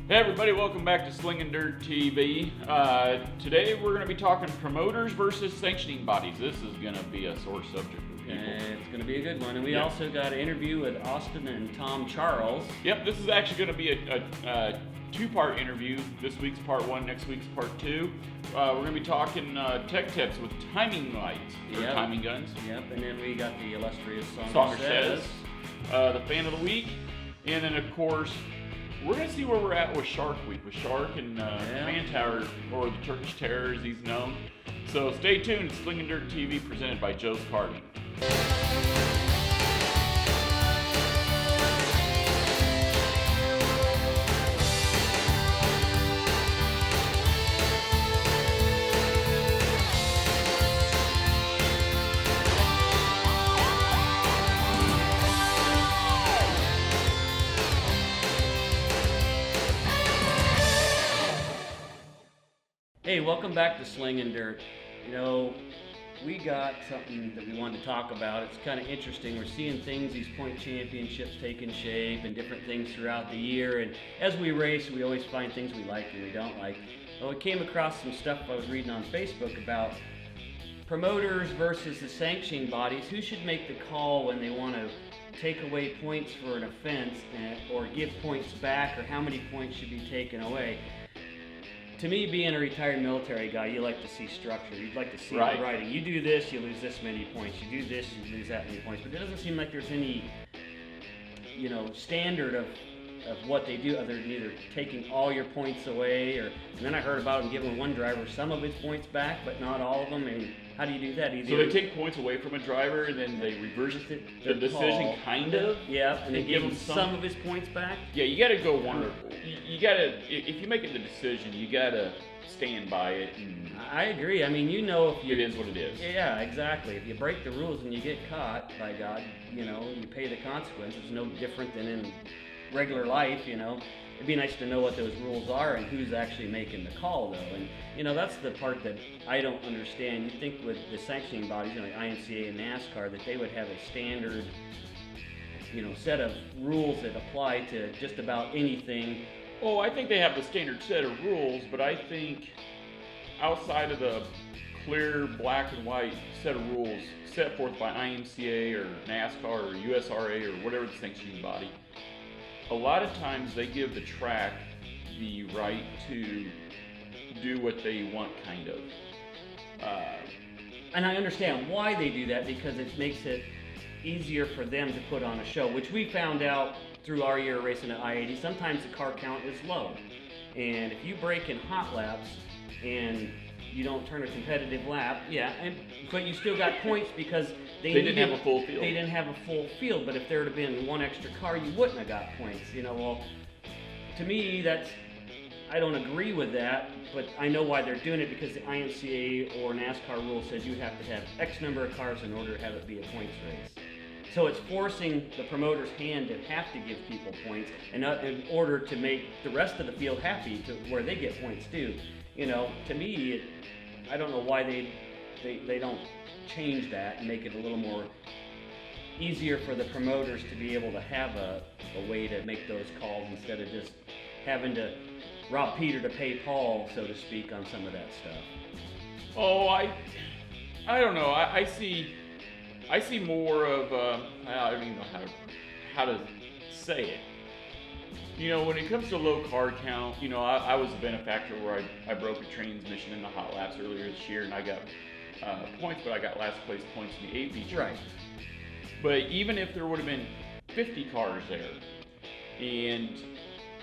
Hey everybody, welcome back to Slingin Dirt TV. Today we're going to be talking promoters versus sanctioning bodies. This is going to be a sore subject with people. And it's going to be a good one. And we also got an interview with Austin and Tom Charles. Yep, this is actually going to be a two-part interview. This week's part one, next week's part two. We're going to be talking tech tips with timing lights or timing guns. Yep, and then we got the illustrious Song Says, the fan of the week, and then of course we're going to see where we're at with Shark Week, with Shark and Man Tower, or the Turkish Terror as he's known. So stay tuned. Slingin Dirt TV presented by Joe's Carving. Hey, welcome back to Slingin Dirt. You know, we got something that we wanted to talk about. It's kind of interesting. We're seeing things, these point championships taking shape and different things throughout the year. And as we race, we always find things we like and we don't like. Well, we came across some stuff I was reading on Facebook about promoters versus the sanctioning bodies. Who should make the call when they want to take away points for an offense or give points back, or how many points should be taken away? To me, being a retired military guy, you like to see structure. You'd like to see the writing. You do this, you lose this many points. You do this, you lose that many points. But it doesn't seem like there's any, standard of what they do, other than either taking all your points away, and then I heard about them giving one driver some of his points back, but not all of them. And how do you do that? So they take points away from a driver, and then they reverse the decision, kind of. Yeah, and they give him some of his points back. Yeah, you got to go one. You got to, if you make it the decision, you got to stand by it. And I agree. I mean, if it is what it is. Yeah, exactly. If you break the rules and you get caught, by God, you pay the consequences. It's no different than in regular life. It'd be nice to know what those rules are and who's actually making the call, though. And that's the part that I don't understand. You think with the sanctioning bodies, like IMCA and NASCAR, that they would have a standard, set of rules that apply to just about anything. Oh, I think they have the standard set of rules, but I think outside of the clear black and white set of rules set forth by IMCA or NASCAR or USRA or whatever the sanctioning body, a lot of times they give the track the right to do what they want, kind of. And I understand why they do that, because it makes it easier for them to put on a show, which we found out through our year racing at I-80. Sometimes the car count is low, and if you break in hot laps and you don't turn a competitive lap, but you still got points because they didn't have a full field. They didn't have a full field, but if there had been one extra car, you wouldn't have got points. Well, to me, I don't agree with that, but I know why they're doing it, because the IMCA or NASCAR rule says you have to have X number of cars in order to have it be a points race. So it's forcing the promoter's hand to have to give people points, and not in order to make the rest of the field happy to where they get points too. To me, I don't know why they don't change that and make it a little more easier for the promoters to be able to have a way to make those calls, instead of just having to rob Peter to pay Paul, so to speak, on some of that stuff. Oh, I don't know. I see more of I don't even know how to say it. When it comes to low car count, I was a benefactor where I broke a transmission in the hot laps earlier this year, and I got points, but I got last place points in the A feature. Right. But even if there would have been 50 cars there, and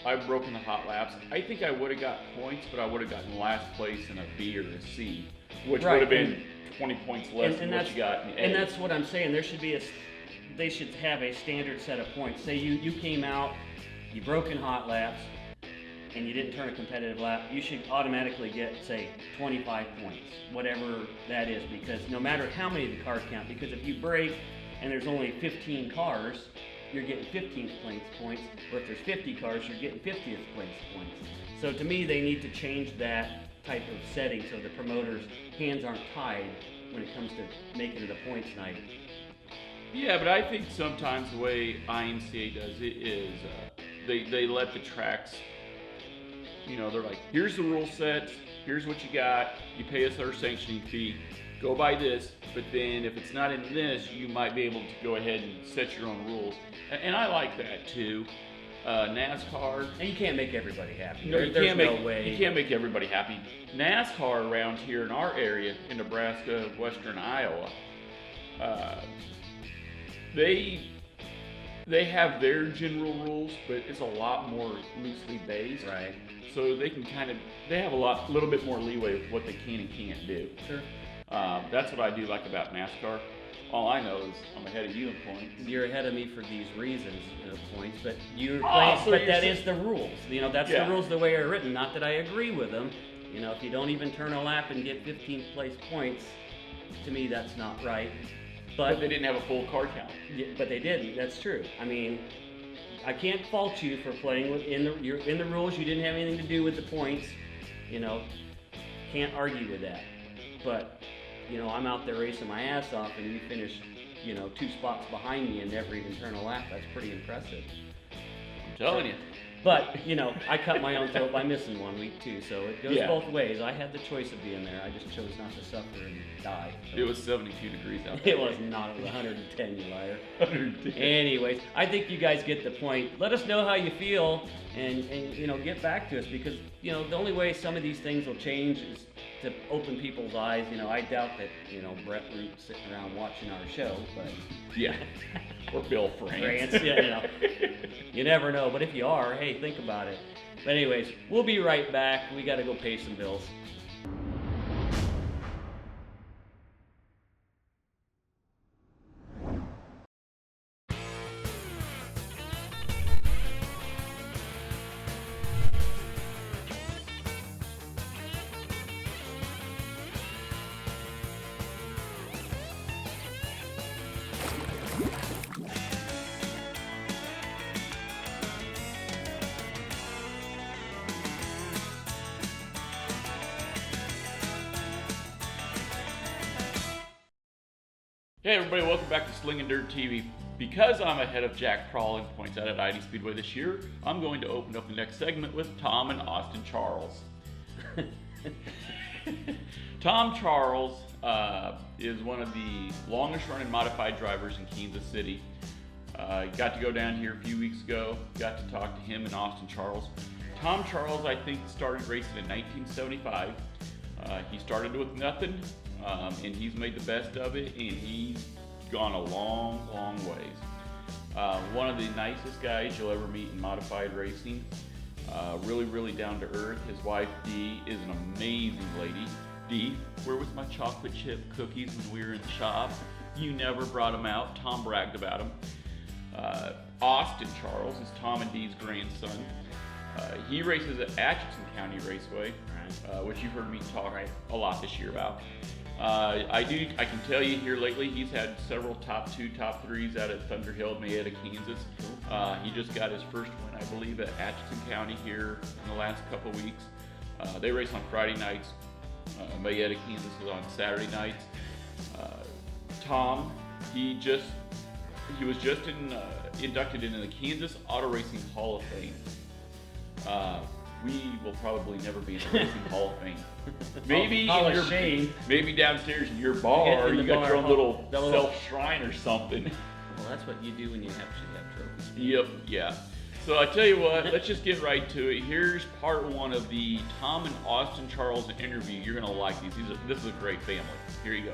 I've broken the hot laps, I think I would have got points, but I would have gotten last place in a B or a C, which would have been 20 points less than what you got in A. And that's what I'm saying. They should have a standard set of points. Say you came out, you broke in hot laps, and you didn't turn a competitive lap, you should automatically get, say, 25 points, whatever that is, because no matter how many the cars count, because if you break and there's only 15 cars, you're getting 15th place points, or if there's 50 cars, you're getting 50th place points. So to me, they need to change that type of setting so the promoters' hands aren't tied when it comes to making it a points night. Yeah, but I think sometimes the way IMCA does it is they let the tracks they're like, here's the rule sets, here's what you got, you pay us our sanctioning fee, go by this, but then if it's not in this, you might be able to go ahead and set your own rules. And I like that too. NASCAR. And you can't make everybody happy. No, There's no way. You can't make everybody happy. NASCAR around here in our area, in Nebraska, western Iowa, they have their general rules, but it's a lot more loosely based. Right. So they can they have a little bit more leeway with what they can and can't do. Sure. That's what I do like about NASCAR. All I know is I'm ahead of you in points. You're ahead of me for these reasons, points, but that is the rules. That's the rules the way they're written. Not that I agree with them. If you don't even turn a lap and get 15th place points, to me that's not right. But they didn't have a full car count. Yeah, but they didn't. That's true. I mean, I can't fault you for playing you're in the rules. You didn't have anything to do with the points. Can't argue with that. But I'm out there racing my ass off, and you finish 2 spots behind me and never even turn a lap. That's pretty impressive. I'm telling you. But, I cut my own throat by missing 1 week too, so it goes both ways. I had the choice of being there. I just chose not to suffer and die. So. It was 72 degrees out there. It was not. It was 110, you liar. 110. Anyways, I think you guys get the point. Let us know how you feel and get back to us, because, the only way some of these things will change is to open people's eyes. I doubt that, Brett Root's sitting around watching our show, but... Yeah. Or Bill France. Yeah, you never know, but if you are, hey, think about it. But anyways, we'll be right back. We got to go pay some bills. Hey everybody, welcome back to Slingin Dirt TV. Because I'm ahead of Jack Prawl in points out at ID Speedway this year, I'm going to open up the next segment with Tom and Austin Charles. Tom Charles is one of the longest running modified drivers in Kansas City. Got to go down here a few weeks ago, got to talk to him and Austin Charles. Tom Charles, I think, started racing in 1975. He started with nothing. And he's made the best of it, and he's gone a long, long ways. One of the nicest guys you'll ever meet in modified racing. Really, really down to earth. His wife, Dee, is an amazing lady. Dee, where was my chocolate chip cookies when we were in the shop? You never brought them out. Tom bragged about them. Austin Charles is Tom and Dee's grandson. He races at Atchison County Raceway, which you've heard me talk a lot this year about. I can tell you here lately, he's had several top 2, top 3s out at Thunder Hill, Mayetta, Kansas. He just got his first win, I believe, at Atchison County here in the last couple weeks. They race on Friday nights. Mayetta, Kansas is on Saturday nights. Tom, he was just inducted into the Kansas Auto Racing Hall of Fame. We will probably never be in the Racing Hall of Fame. Maybe maybe downstairs in your bar, you got your own little self-shrine or something. Well, that's what you do when you should have trophies. Yep, yeah. So I tell you what, let's just get right to it. Here's part 1 of the Tom and Austin Charles interview. You're gonna like these. This is a great family. Here you go.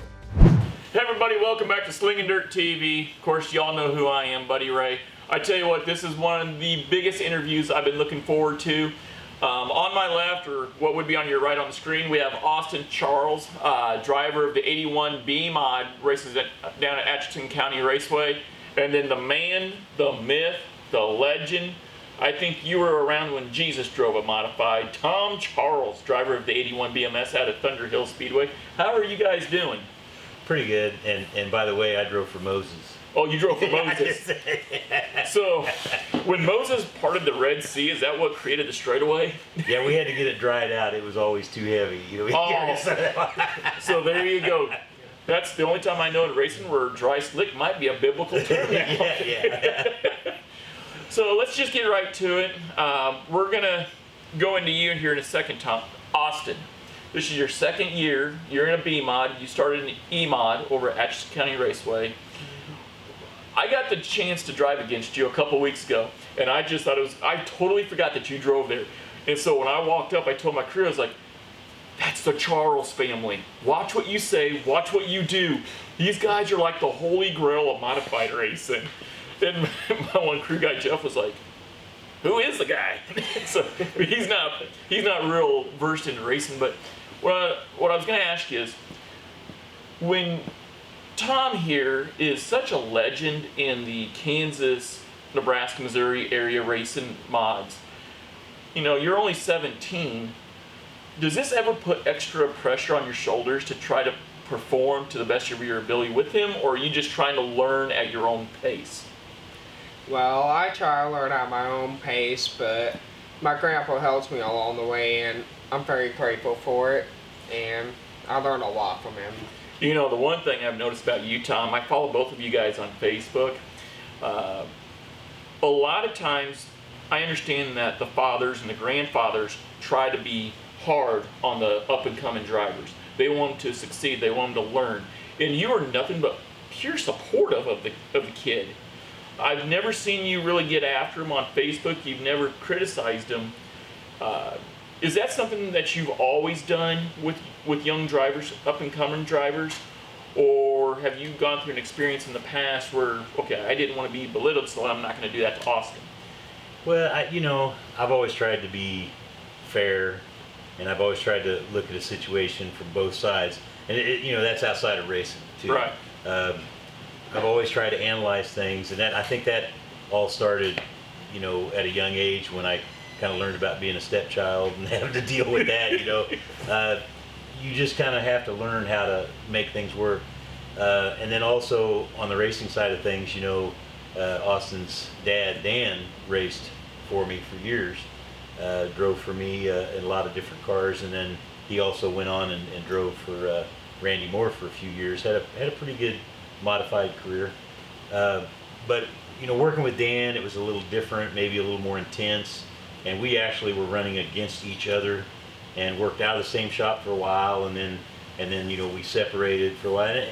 Hey everybody, welcome back to Slingin Dirt TV. Of course, y'all know who I am, Buddy Ray. I tell you what, this is one of the biggest interviews I've been looking forward to. On my left, or what would be on your right on the screen, we have Austin Charles, driver of the 81 B Mod, races down at Atchison County Raceway. And then the man, the myth, the legend, I think you were around when Jesus drove a modified, Tom Charles, driver of the 81 BMS out at Thunder Hill Speedway. How are you guys doing? Pretty good, and by the way, I drove for Moses. Oh, you drove for Moses. So, when Moses parted the Red Sea, is that what created the straightaway? Yeah, we had to get it dried out. It was always too heavy. So there you go. That's the only time I know in racing where dry slick might be a biblical term. Yeah. So let's just get right to it. We're gonna go into you here in a second, Tom. Austin, this is your second year. You're in a B mod. You started an E mod over at Atchison County Raceway. I got the chance to drive against you a couple weeks ago, and I just thought I totally forgot that you drove there. And so when I walked up, I told my crew, I was like, that's the Charles family. Watch what you say, watch what you do. These guys are like the holy grail of modified racing. And my one crew guy, Jeff, was like, who is the guy? So he's not real versed in racing, but what I was gonna ask you is, when Tom here is such a legend in the Kansas, Nebraska, Missouri area racing mods, you know, you're only 17. Does this ever put extra pressure on your shoulders to try to perform to the best of your ability with him, or are you just trying to learn at your own pace? Well, I try to learn at my own pace, but my grandpa helps me along the way, and I'm very grateful for it, and I learned a lot from him. You know, the one thing I've noticed about you, Tom, I follow both of you guys on Facebook. A lot of times, I understand that the fathers and the grandfathers try to be hard on the up-and-coming drivers. They want them to succeed. They want them to learn. And you are nothing but pure supportive of the kid. I've never seen you really get after him on Facebook. You've never criticized him. Is that something that you've always done with young drivers, up-and-coming drivers? Or have you gone through an experience in the past where, okay, I didn't want to be belittled, so I'm not going to do that to Austin? Well, I've always tried to be fair, and I've always tried to look at a situation from both sides. And that's outside of racing too. Right. I've always tried to analyze things, and I think that all started, at a young age when I kind of learned about being a stepchild and having to deal with that. You just kind of have to learn how to make things work. And then also on the racing side of things, Austin's dad, Dan, raced for me for years, drove for me in a lot of different cars, and then he also went on and drove for Randy Moore for a few years. Had a pretty good modified career, but working with Dan, it was a little different, maybe a little more intense, and we actually were running against each other and worked out of the same shop for a while, and then we separated for a while. And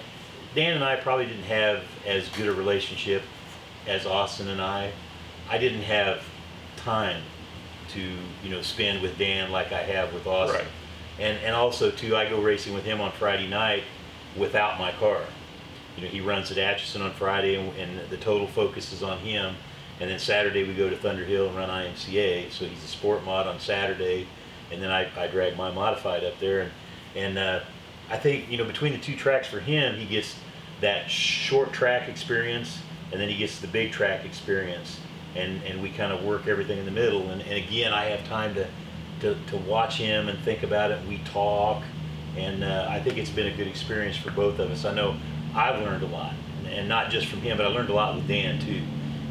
Dan and I probably didn't have as good a relationship as Austin and I didn't have time to spend with Dan like I have with Austin. Right. And also too, I go racing with him on Friday night without my car. He runs at Atchison on Friday, and the total focus is on him. And then Saturday we go to Thunder Hill and run IMCA. So he's a sport mod on Saturday, and then I drag my modified up there. And I think between the two tracks for him, he gets that short track experience, and then he gets the big track experience. And we kind of work everything in the middle. And again, I have time to watch him and think about it. We talk, and I think it's been a good experience for both of us. I know I've learned a lot, and not just from him, but I learned a lot with Dan too.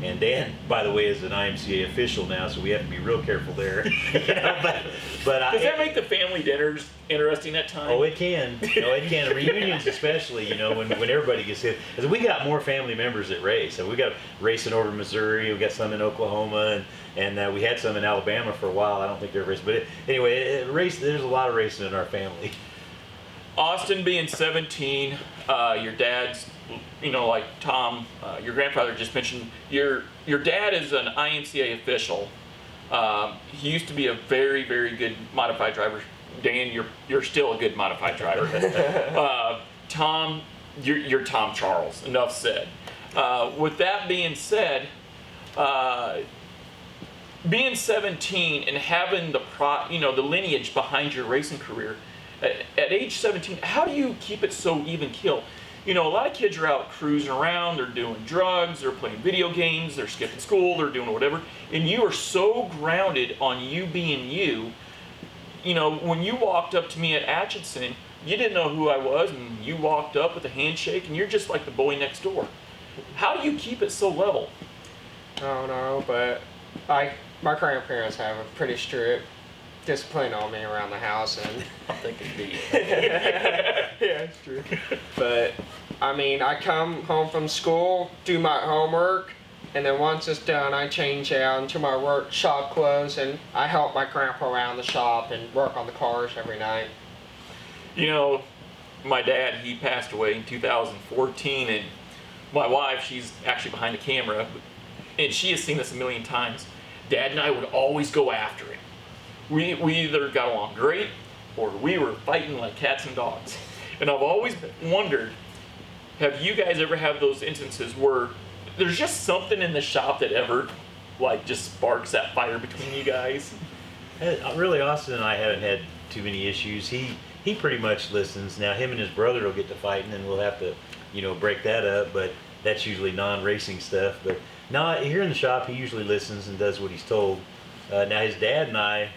And Dan, by the way, is an IMCA official now, so we have to be real careful there. But does that make the family dinners interesting at times? Oh, it can. It can. Reunions especially, when everybody gets in. Because we got more family members that race. So we got racing over Missouri, we got some in Oklahoma, and we had some in Alabama for a while. I don't think they're racing. But anyway, there's a lot of racing in our family. Austin being 17, your dad's, like Tom, your grandfather just mentioned, your dad is an IMCA official. He used to be a very, very good modified driver. Dan, you're still a good modified driver. Tom, you're Tom Charles. Enough said. With that being said, being 17 and having the lineage behind your racing career, at age 17, how do you keep it so even keel? A lot of kids are out cruising around, they're doing drugs, they're playing video games, they're skipping school, they're doing whatever, and you are so grounded on you being you. When you walked up to me at Atchison, you didn't know who I was, and you walked up with a handshake, and you're just like the boy next door. How do you keep it so level? I don't know, but my grandparents have a pretty strict discipline on me around the house, and I'm thinking B. yeah, it's true. But I come home from school, do my homework, And then once it's done, I change out into my work shop clothes and I help my grandpa around the shop and work on the cars every night. You know, my dad, he passed away in 2014, and my wife, she's actually behind the camera, and she has seen this a million times. Dad and I would always go after him. We either got along great or we were fighting like cats and dogs. And I've always wondered, have you guys ever had those instances where there's just something in the shop that ever like just sparks that fire between you guys? Really, Austin and I haven't had too many issues. He pretty much listens. Now, him and his brother will get to fighting, and we'll have to, break that up. But that's usually non-racing stuff. But no, here in the shop, he usually listens and does what he's told. Now, his dad and I,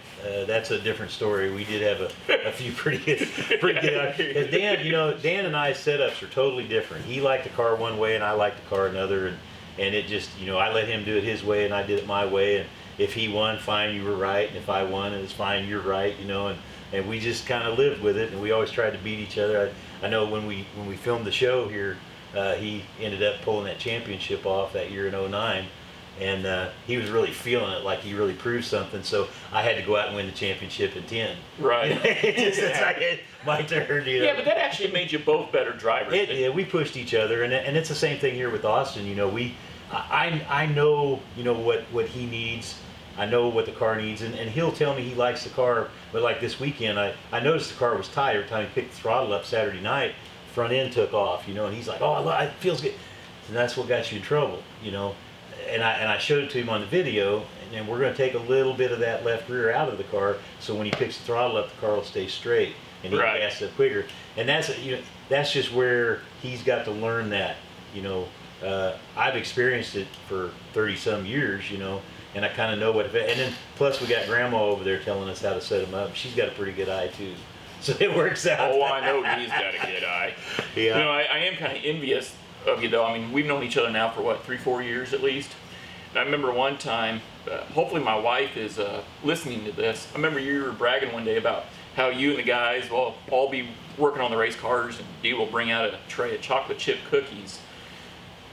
that's a different story. We did have a few pretty good. Because Dan and I's setups are totally different. He liked the car one way, and I liked the car another, and it just, I let him do it his way, and I did it my way. And if he won, fine, you were right. And if I won, it's fine, you're right. And we just kind of lived with it, and we always tried to beat each other. I know when we filmed the show here, he ended up pulling that championship off that year in '09, and he was really feeling it, like he really proved something. So I had to go out and win the championship in '10. Right. It's like my turn. Yeah, but that actually made you both better drivers. Yeah, we pushed each other, and it's the same thing here with Austin. I know what he needs. I know what the car needs, and he'll tell me he likes the car. But like this weekend, I noticed the car was tight every time he picked the throttle up Saturday night. Front end took off, and he's like, "Oh, it feels good," and that's what got you in trouble, And I showed it to him on the video, and we're going to take a little bit of that left rear out of the car, so when he picks the throttle up, the car will stay straight, and he can gas it quicker. And that's just where he's got to learn that. I've experienced it for 30-some years, and I kind of know what. And then plus we got Grandma over there telling us how to set them up. She's got a pretty good eye too, so it works out. Oh, I know he's got a good eye. Yeah. I am kind of envious of you though. I mean, we've known each other now for what, 3-4 years at least. And I remember one time, hopefully my wife is listening to this. I remember you were bragging one day about how you and the guys will all be working on the race cars, and Dee will bring out a tray of chocolate chip cookies.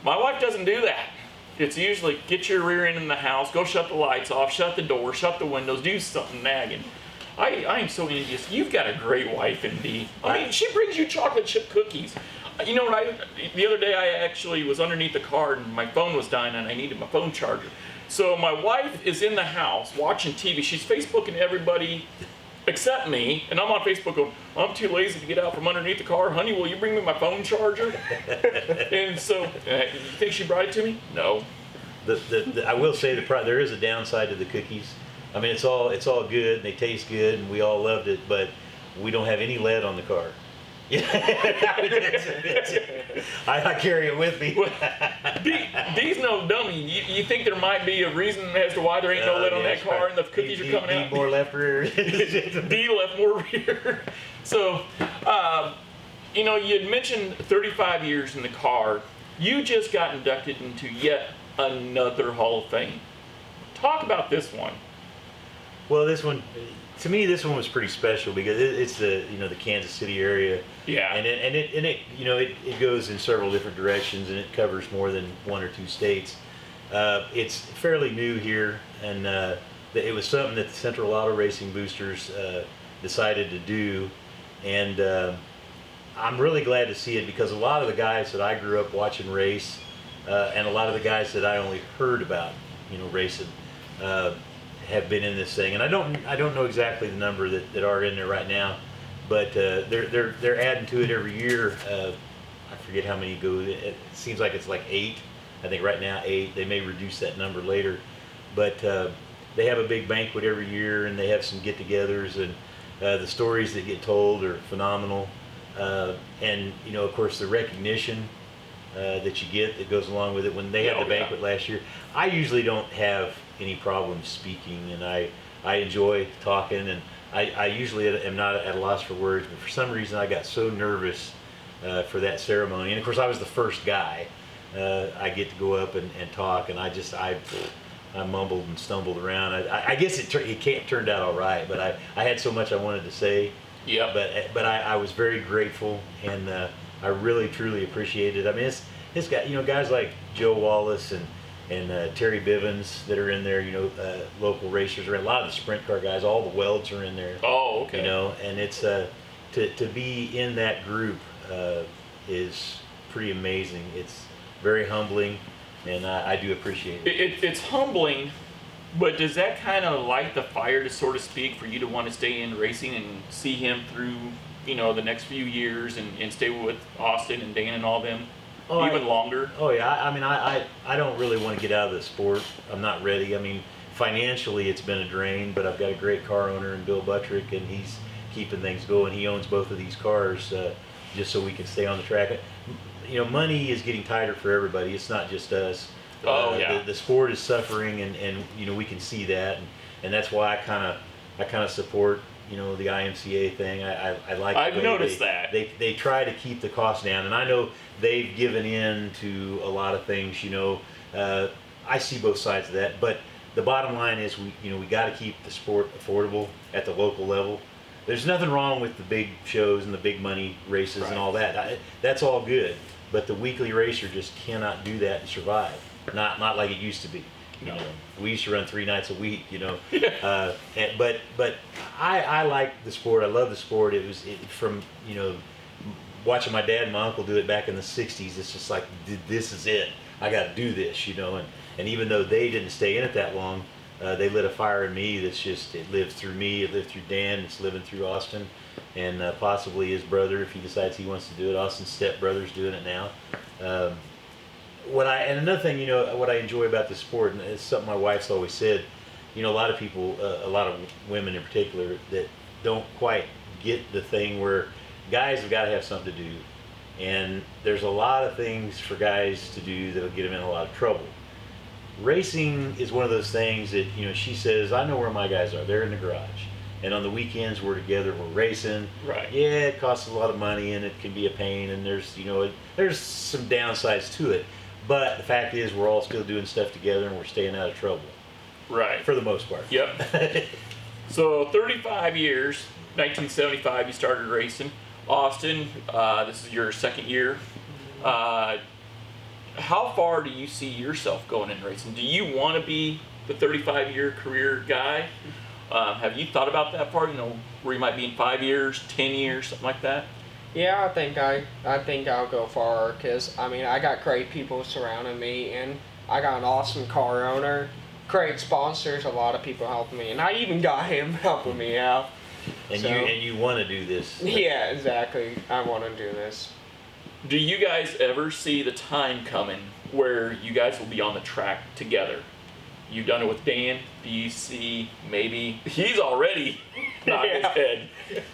My wife doesn't do that. It's usually get your rear end in the house, go shut the lights off, shut the door, shut the windows, do something nagging. I am so envious. You've got a great wife in Dee. I mean, she brings you chocolate chip cookies. The other day I actually was underneath the car and my phone was dying and I needed my phone charger. So my wife is in the house watching TV. She's Facebooking everybody except me, and I'm on Facebook going, I'm too lazy to get out from underneath the car. Honey, will you bring me my phone charger? And so, you think she brought it to me? No. I will say there is a downside to the cookies. I mean, it's all good, and they taste good, and we all loved it, but we don't have any lead on the car. I carry it with me. Dee's no dummy. You think there might be a reason as to why there ain't no lead on that car and the cookies are coming out? Need more left rear. Dee left more rear. So, you had mentioned 35 years in the car. You just got inducted into yet another Hall of Fame. Talk about this one. Well, to me, this one was pretty special because it's the Kansas City area. Yeah. And it goes in several different directions, and it covers more than 1 or 2 states. It's fairly new here, and it was something that the Central Auto Racing Boosters decided to do, and I'm really glad to see it because a lot of the guys that I grew up watching race, and a lot of the guys that I only heard about, racing. Have been in this thing, and I don't know exactly the number that are in there right now, but they're adding to it every year. I forget how many go. It seems like it's like 8. I think right now 8. They may reduce that number later, but they have a big banquet every year, and they have some get-togethers, and the stories that get told are phenomenal. And of course, the recognition that you get that goes along with it. When they had the banquet last year, I usually don't have any problem speaking, and I enjoy talking, and I usually am not at a loss for words, but for some reason I got so nervous for that ceremony. And of course I was the first guy. I get to go up and talk, and I mumbled and stumbled around. I guess it turned out all right, but I had so much I wanted to say. Yeah. But I was very grateful, and I really truly appreciated it. I mean, it's got guys like Joe Wallace and Terry Bivens that are in there. Local racers are in. A lot of the sprint car guys. All the welds are in there. Oh, okay. And it's to be in that group is pretty amazing. It's very humbling, and I do appreciate it. It's humbling, but does that kind of light the fire, to sort of speak, for you to want to stay in racing and see him through, the next few years and stay with Austin and Dan and all them even longer? Oh yeah, I don't really want to get out of the sport. I'm not ready. I mean, financially it's been a drain, but I've got a great car owner in Bill Buttrick, and he's keeping things going. He owns both of these cars just so we can stay on the track. Money is getting tighter for everybody. It's not just us. Oh yeah. The sport is suffering, and we can see that, and that's why I kind of support the IMCA thing. I like. I've noticed that they try to keep the cost down, and I know they've given in to a lot of things. I see both sides of that, but the bottom line is we got to keep the sport affordable at the local level. There's nothing wrong with the big shows and the big money races and all that. That's all good, but the weekly racer just cannot do that and survive. Not like it used to be. We used to run 3 nights a week. But I like the sport. I love the sport. It was from watching my dad and my uncle do it back in the '60s. It's just like, this is it. I got to do this. And even though they didn't stay in it that long, they lit a fire in me that's just, it lived through me, it lived through Dan, it's living through Austin, and possibly his brother if he decides he wants to do it. Austin's stepbrother's doing it now. And another thing, what I enjoy about the sport, and it's something my wife's always said, a lot of people, a lot of women in particular, that don't quite get the thing where guys have got to have something to do, and there's a lot of things for guys to do that'll get them in a lot of trouble. Racing is one of those things that, she says, I know where my guys are. They're in the garage. And on the weekends, we're together, we're racing. Right. Yeah, it costs a lot of money, and it can be a pain, and there's some downsides to it. But the fact is, we're all still doing stuff together, and we're staying out of trouble. Right. For the most part. Yep. So 35 years, 1975, you started racing. Austin, this is your second year. How far do you see yourself going in racing? Do you want to be the 35-year career guy? Have you thought about that far? Where you might be in 5 years, 10 years, something like that? Yeah, I think I'll go far, because I got great people surrounding me, and I got an awesome car owner, great sponsors, a lot of people helping me, and I even got him helping me out. And So- you want to do this. Yeah, exactly. I want to do this. Do you guys ever see the time coming where you guys will be on the track together? You've done it with Dan. Do you see maybe he's already nodding his head?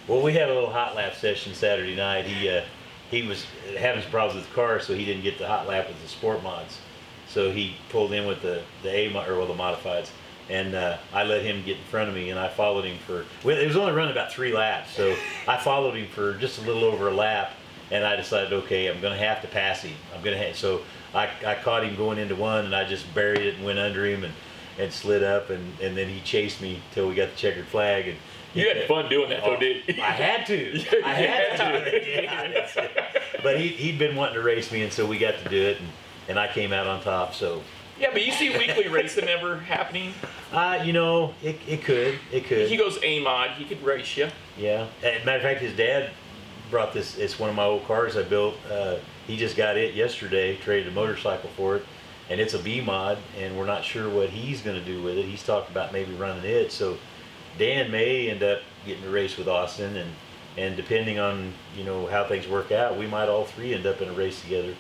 Well, we had a little hot lap session Saturday night. He was having some problems with the car, so he didn't get the hot lap with the sport mods. So he pulled in with the the modifieds, and I let him get in front of me, and I followed him it was only running about 3 laps, so I followed him for just a little over a lap, and I decided, okay, I'm going to have to pass him. So I caught him going into one, and I just buried it and went under him and slid up, and then he chased me till we got the checkered flag. And You had fun doing that, though, didn't you? I had to. I had to. Yeah, but he'd been wanting to race me, and so we got to do it, and I came out on top. So. Yeah, but you see weekly racing ever happening? It could. He goes A-mod, he could race you. Yeah. As a matter of fact, his dad brought this. It's one of my old cars I built. He just got it yesterday, traded a motorcycle for it, and it's a B-mod, and we're not sure what he's going to do with it. He's talked about maybe running it. So Dan may end up getting to race with Austin, and depending on how things work out, we might all three end up in a race together.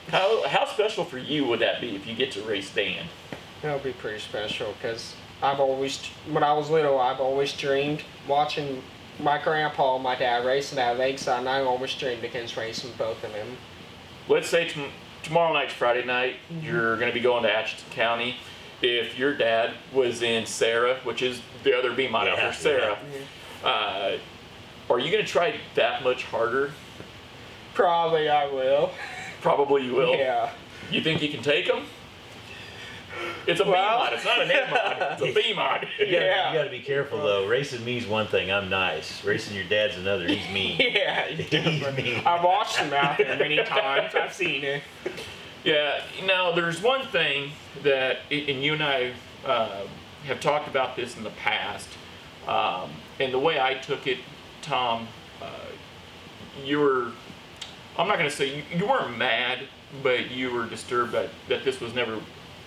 How special for you would that be if you get to race Dan? That'll be pretty special, because when I was little, I've always dreamed watching my grandpa and my dad racing at Lakeside, and I always dreamed against racing both of them. Let's say tomorrow night's Friday night, you're going to be going to Atchison County. If your dad was in Sarah, which is the other B-mod out there, Sarah, are you going to try that much harder? Probably I will. Probably you will. Yeah. You think you can take them? It's a B-mod. It's not an A-mod. It's a B-mod. You got to be careful though. Racing me's one thing. I'm nice. Racing your dad's another. He's mean. Yeah, He's mean. I've watched him out there many times. I've seen it. Yeah, now there's one thing that, and you and I have talked about this in the past, and the way I took it, Tom, you were, I'm not going to say, you weren't mad, but you were disturbed that this was never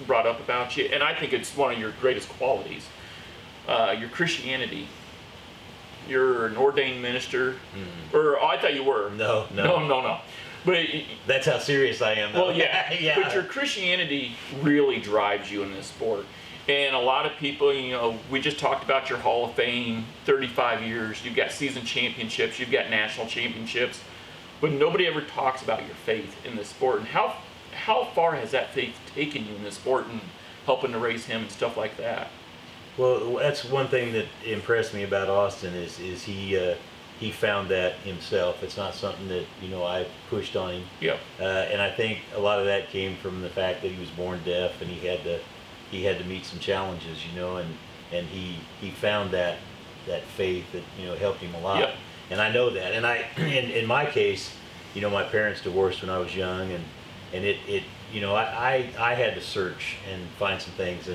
brought up about you, and I think it's one of your greatest qualities, your Christianity. You're an ordained minister, or I thought you were. No. But That's how serious I am, though. well, yeah, Yeah. But your Christianity really drives you in this sport. And a lot of people, you know, we just talked about your Hall of Fame, 35 years. You've got season championships, you've got national championships, but nobody ever talks about your faith in this sport. And how far has that faith taken you in this sport and helping to raise him and stuff like that? Well, that's one thing that impressed me about Austin is he found that himself. It's not something that I pushed on him. Yeah. And I think a lot of that came from the fact that he was born deaf and he had to meet some challenges, and he found that faith that helped him a lot. Yeah. And I know that. And in my case, my parents divorced when I was young, and I had to search and find some things,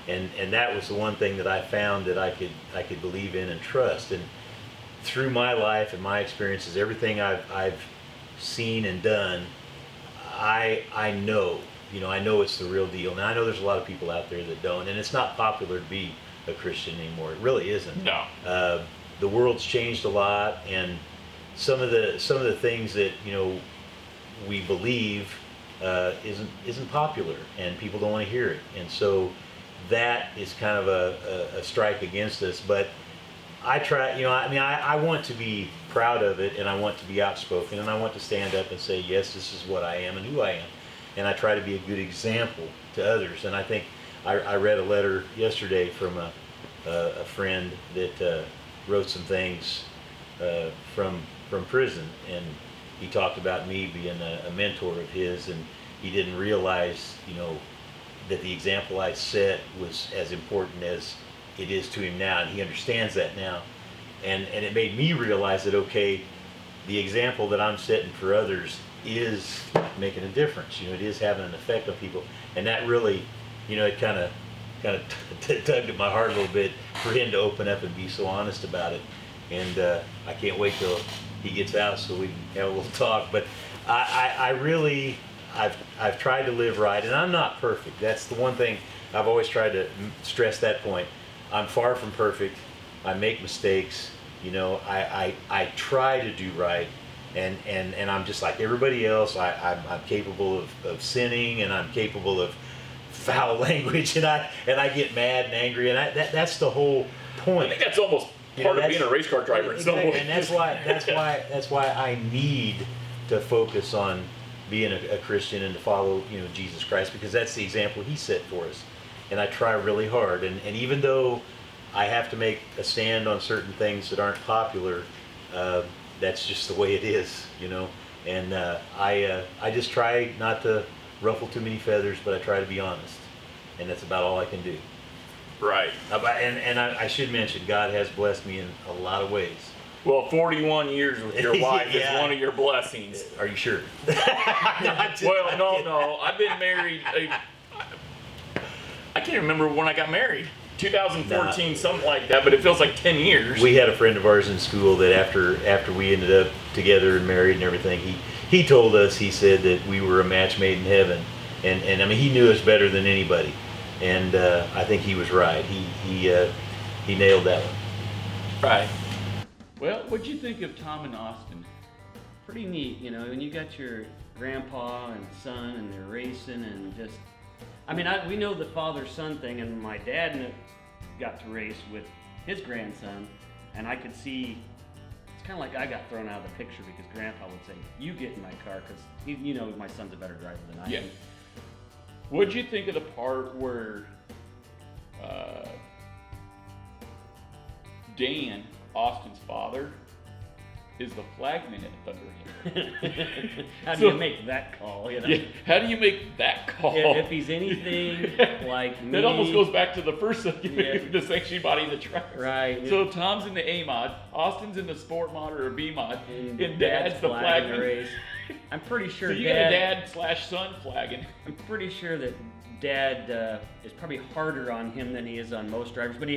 and that was the one thing that I found that I could believe in and trust. And through my life and my experiences, everything I've seen and done, I know it's the real deal. Now I know there's a lot of people out there that don't, and it's not popular to be a Christian anymore. It really isn't. No. The world's changed a lot, and some of the things that we believe isn't popular, and people don't want to hear it, and so that is kind of a strike against us. But I try, I want to be proud of it, and I want to be outspoken, and I want to stand up and say, yes, this is what I am and who I am, and I try to be a good example to others. And I think I read a letter yesterday from a friend that wrote some things from prison, and he talked about me being a mentor of his, and he didn't realize, that the example I set was as important as it is to him now, and he understands that now. And it made me realize that, okay, the example that I'm setting for others is making a difference. It is having an effect on people, and that really, it kind of tugged at my heart a little bit for him to open up and be so honest about it. And I can't wait till he gets out so we can have a little talk. But I really, I've tried to live right, and I'm not perfect. That's the one thing I've always tried to stress, that point. I'm far from perfect. I make mistakes. I try to do right, and I'm just like everybody else. I'm capable of sinning, and I'm capable of foul language, and I get mad and angry, and that's the whole point. I think that's almost part of being a race car driver in some way. And that's why I need to focus on being a Christian and to follow Jesus Christ, because that's the example he set for us. And I try really hard, and even though I have to make a stand on certain things that aren't popular, that's just the way it is, and I just try not to ruffle too many feathers, but I try to be honest, and that's about all I can do. Right. And I should mention, God has blessed me in a lot of ways. Well, 41 years with your wife Yeah. is one of your blessings. Are you sure? Well, no. I've been married. I can't remember when I got married. 2014, something like that. But it feels like 10 years. We had a friend of ours in school that after we ended up together and married and everything, he told us, he said that we were a match made in heaven, and I mean, he knew us better than anybody, and I think he was right. He nailed that one. Right. Well, what'd you think of Tom and Austin? Pretty neat, when you got your grandpa and son and they're racing and just, we know the father-son thing, and my dad got to race with his grandson, and I could see, it's kind of like I got thrown out of the picture because grandpa would say, you get in my car, because my son's a better driver than I am. What'd you think of the part where Dan, Austin's father, is the flagman at Thunderhill? How do you make that call? Yeah, how do you make that call? If he's anything like me. That almost goes back to the first segment, the section body the track. Right. So Tom's in the A mod, Austin's in the sport mod or a B mod, and Dad's the flag in flagman. the race. I'm pretty sure So you got a dad/son flagging. I'm pretty sure that Dad is probably harder on him than he is on most drivers, but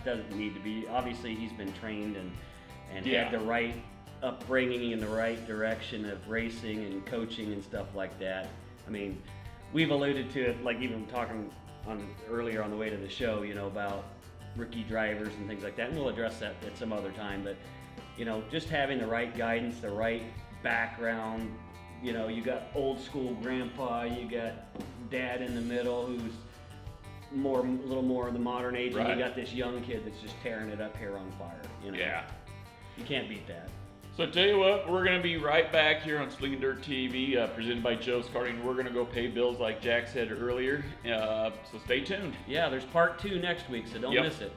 doesn't need to be. Obviously, he's been trained and Yeah. had the right upbringing in the right direction of racing and coaching and stuff like that. I mean, we've alluded to it, like even talking earlier on the way to the show, about rookie drivers and things like that, and we'll address that at some other time. But just having the right guidance, the right background. You got old school grandpa, you got Dad in the middle who's a little more of the modern age, and Right. you got this young kid that's just tearing it up here on fire. Yeah. You can't beat that. So tell you what, we're going to be right back here on Slingin Dirt TV, presented by Joe's Karting. We're going to go pay bills like Jack said earlier, so stay tuned. Yeah, there's part 2 next week, so don't Yep. miss it.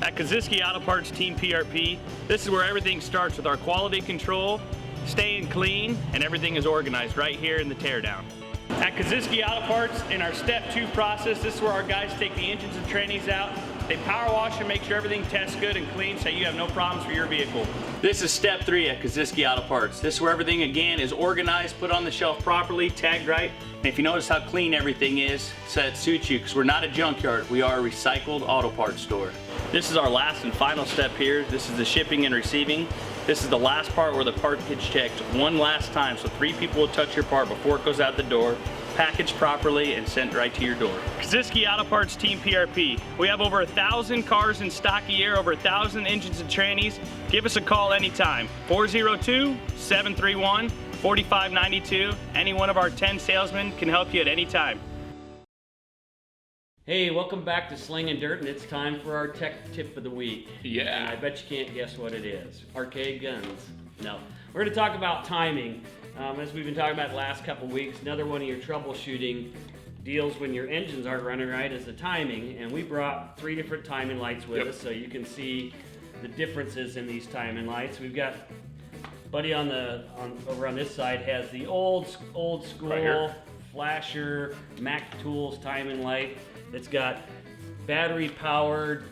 At Kaziski Auto Parts Team PRP, this is where everything starts with our quality control, staying clean, and everything is organized right here in the teardown. At Kaziski Auto Parts, in our Step 2 process, this is where our guys take the engines and trannies out. They power wash and make sure everything tests good and clean so you have no problems for your vehicle. This is Step 3 at Kaziski Auto Parts. This is where everything, again, is organized, put on the shelf properly, tagged right. And if you notice how clean everything is, so it suits you, because we're not a junkyard, we are a recycled auto parts store. This is our last and final step here. This is the shipping and receiving. This is the last part where the part gets checked one last time, so 3 people will touch your part before it goes out the door, packaged properly, and sent right to your door. Kaziski Auto Parts Team PRP. We have over 1,000 cars in stock a year, over 1,000 engines and trannies. Give us a call anytime, 402-731-4592. Any one of our 10 salesmen can help you at any time. Hey, welcome back to Slingin Dirt, and it's time for our tech tip of the week. Yeah. And I bet you can't guess what it is. Arcade guns. No. We're going to talk about timing. As we've been talking about the last couple weeks, another one of your troubleshooting deals when your engines aren't running right is the timing. And we brought 3 different timing lights with us so you can see the differences in these timing lights. We've got Buddy over on this side has the old school Right here. flasher Mac Tools timing light. It's got battery powered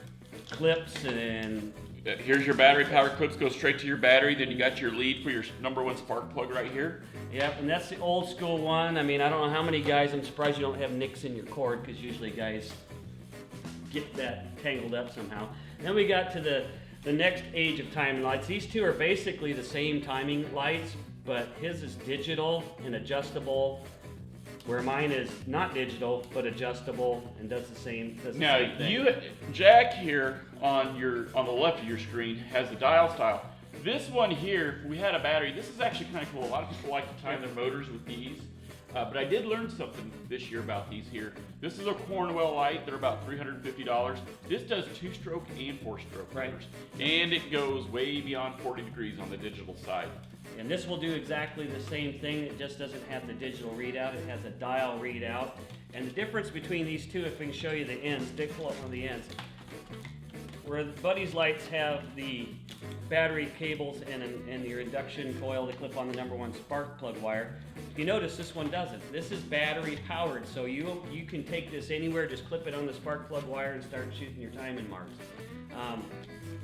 clips and Here's your battery power clips, go straight to your battery. Then you got your lead for your number 1 spark plug right here. yep, and that's the old school one. I mean, I don't know how many guys, I'm surprised you don't have nicks in your cord because usually guys get that tangled up somehow. Then we got to the next age of timing lights. These 2 are basically the same timing lights, but his is digital and adjustable, where mine is not digital but adjustable and does the same Now thing. Jack here on the left of your screen has the dial style. This one here, we had a battery. This is actually kind of cool. A lot of people like to time their motors with these, but I did learn something this year about these here. This is a Cornwell light. They're about $350. This does 2-stroke and 4-stroke Right. motors, and it goes way beyond 40 degrees on the digital side. And this will do exactly the same thing. It just doesn't have the digital readout. It has a dial readout. And the difference between these 2, if we can show you the ends, Dick, pull up one of the ends. Where Buddy's lights have the battery cables and your induction coil to clip on the number 1 spark plug wire. If you notice, this one doesn't. This is battery powered, so you can take this anywhere, just clip it on the spark plug wire and start shooting your timing marks.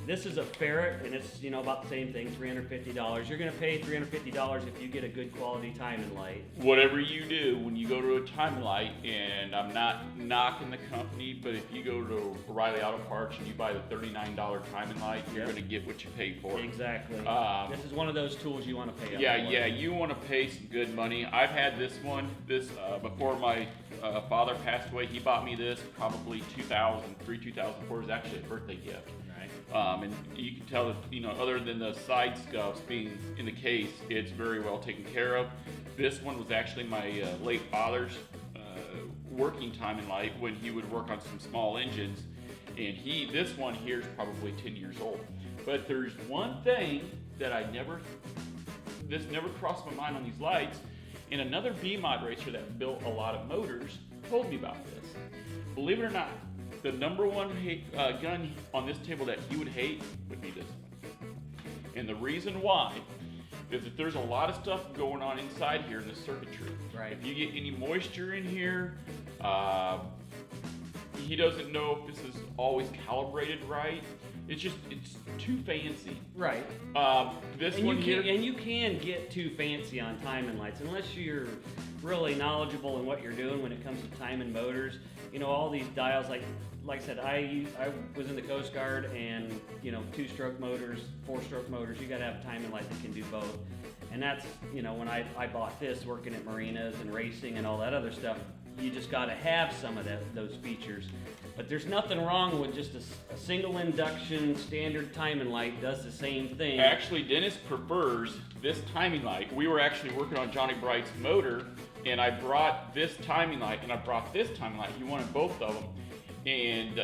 This is a ferret, and it's about the same thing, $350. You're going to pay $350 if you get a good quality timing light. Whatever you do when you go to a timing light, and I'm not knocking the company, but if you go to O'Reilly Auto Parts and you buy the $39 timing light, you're Yep. going to get what you pay for. Exactly. Um, This is one of those tools you want to pay up Yeah, for. yeah, you want to pay some good money. I've had this one. Before my father passed away, he bought me this probably 2003, 2004. It was actually a birthday gift. Right. And you can tell that, other than the side scuffs being in the case, it's very well taken care of. This one was actually my late father's working timing light when he would work on some small engines. And this one here is probably 10 years old. But there's one thing that this never crossed my mind on these lights, and another B-Mod racer that built a lot of motors told me about this. Believe it or not, the number 1 gun on this table that he would hate would be this one. And the reason why is that there's a lot of stuff going on inside here in the circuitry. Right. If you get any moisture in here, he doesn't know if this is always calibrated right. It's too fancy. Right. This And one you here. can, and you can get too fancy on timing lights unless you're really knowledgeable in what you're doing when it comes to timing motors. You know, all these dials, like I said, I was in the Coast Guard, and you know, 2-stroke motors, 4-stroke motors, you got to have a timing light that can do both. And that's, you know, when I bought this, working at marinas and racing and all that other stuff, you just got to have some of those features. But there's nothing wrong with just a single induction standard timing light does the same thing. Actually, Dennis prefers this timing light. We were actually working on Johnny Bright's motor, and I brought this timing light and I brought this timing light. He wanted both of them. And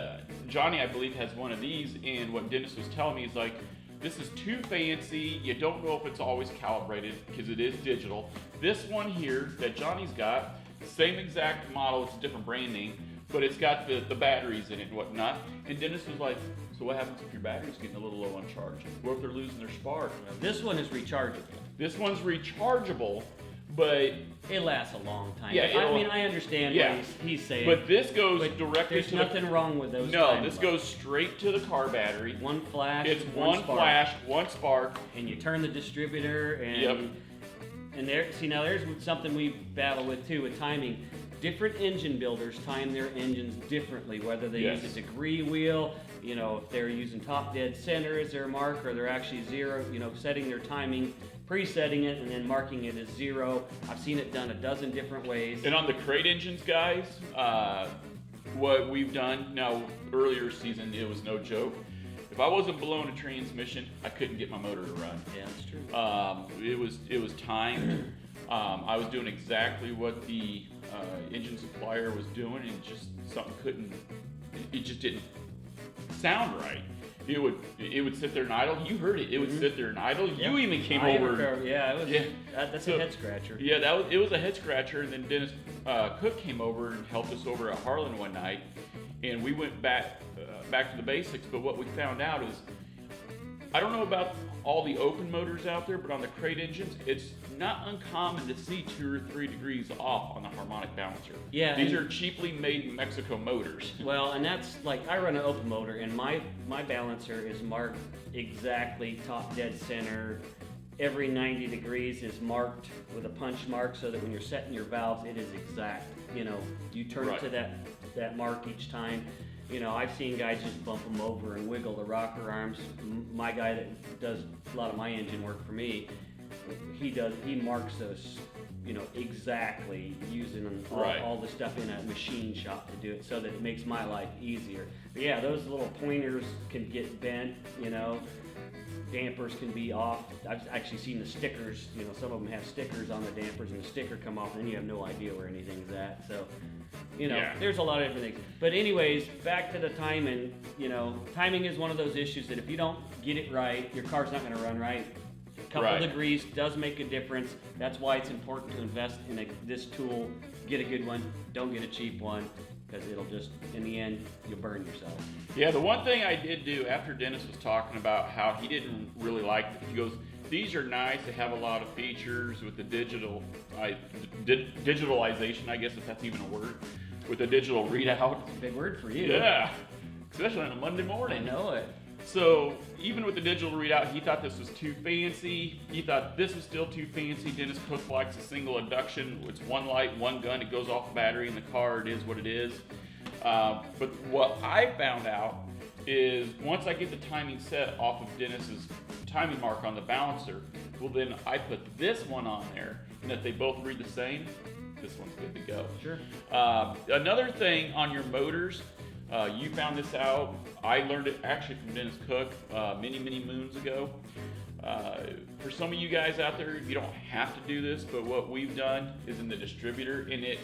Johnny, I believe, has one of these. And what Dennis was telling me is like, this is too fancy. You don't know if it's always calibrated because it is digital. This one here that Johnny's got, same exact model, it's a different brand name, but it's got the batteries in it and whatnot. And Dennis was like, so what happens if your battery's getting a little low on charge? What if they're losing their spark? This one is rechargeable. This one's rechargeable, but It lasts a long time. Yeah, I mean, I understand yeah. what he's saying. but this goes but directly there's to nothing wrong with those. No, timing this lights. goes straight to the car battery. One flash. It's one spark, flash, one spark. and you turn the distributor, and Yep. and there. See, now there's something we battle with too with timing. Different engine builders time their engines differently, whether they Yes. use a degree wheel, you know, if they're using top dead center as their mark, or they're actually zero, you know, setting their timing, presetting it, and then marking it as 0. I've seen it done a dozen different ways. And on the crate engines, guys, what we've done now, earlier season, it was no joke. If I wasn't blowing a transmission, I couldn't get my motor to run. Yeah, that's true. It was timed. I was doing exactly what the engine supplier was doing, and just something couldn't. It just didn't sound right. It would sit there and idle. You heard it. It would sit there and idle. You even came over. Yeah, it was. Yeah. That's So- a head scratcher. Yeah, it was a head scratcher. And then Dennis Cook came over and helped us over at Harlan one night, and we went back to the basics. But what we found out is, I don't know about all the open motors out there, but on the crate engines, it's not uncommon to see 2 or 3 degrees off on the harmonic balancer. Yeah, these and- are cheaply made in Mexico motors. Well, and that's like, I run an open motor, and my balancer is marked exactly top dead center. Every 90 degrees is marked with a punch mark, so that when you're setting your valves, it is exact. You know, you turn Right. it to that mark each time. You know, I've seen guys just bump them over and wiggle the rocker arms. My guy that does a lot of my engine work for me, he marks those, you know, exactly, using Right. all the stuff in a machine shop to do it, so that it makes my life easier. But yeah, those little pointers can get bent, you know. Dampers can be off. I've actually seen the stickers, you know, some of them have stickers on the dampers, and the sticker come off, and then you have no idea where anything's at. So, you know, Yeah. there's a lot of different things. But anyways, back to the timing, you know, timing is one of those issues that if you don't get it right, your car's not going to run right. A couple Right. degrees does make a difference. That's why it's important to invest in this tool. Get a good one. Don't get a cheap one, because it'll just, in the end, you'll burn yourself. Yeah, the one thing I did do after Dennis was talking about how he didn't really like it, he goes, these are nice, they have a lot of features with the digitalization, I guess if that's even a word, with the digital readout. Big word for you. Yeah, especially on a Monday I morning. know it. So even with the digital readout, he thought this was too fancy. He thought this was still too fancy. Dennis Cook likes a single induction. It's one light, one gun. It goes off the battery in the car. It is what it is. But what I found out is once I get the timing set off of Dennis's timing mark on the balancer, well then I put this one on there, and if they both read the same, this one's good to go. Sure. Another thing on your motors, you found this out. I learned it actually from Dennis Cook many moons ago. For some of you guys out there, you don't have to do this, but what we've done is in the distributor, and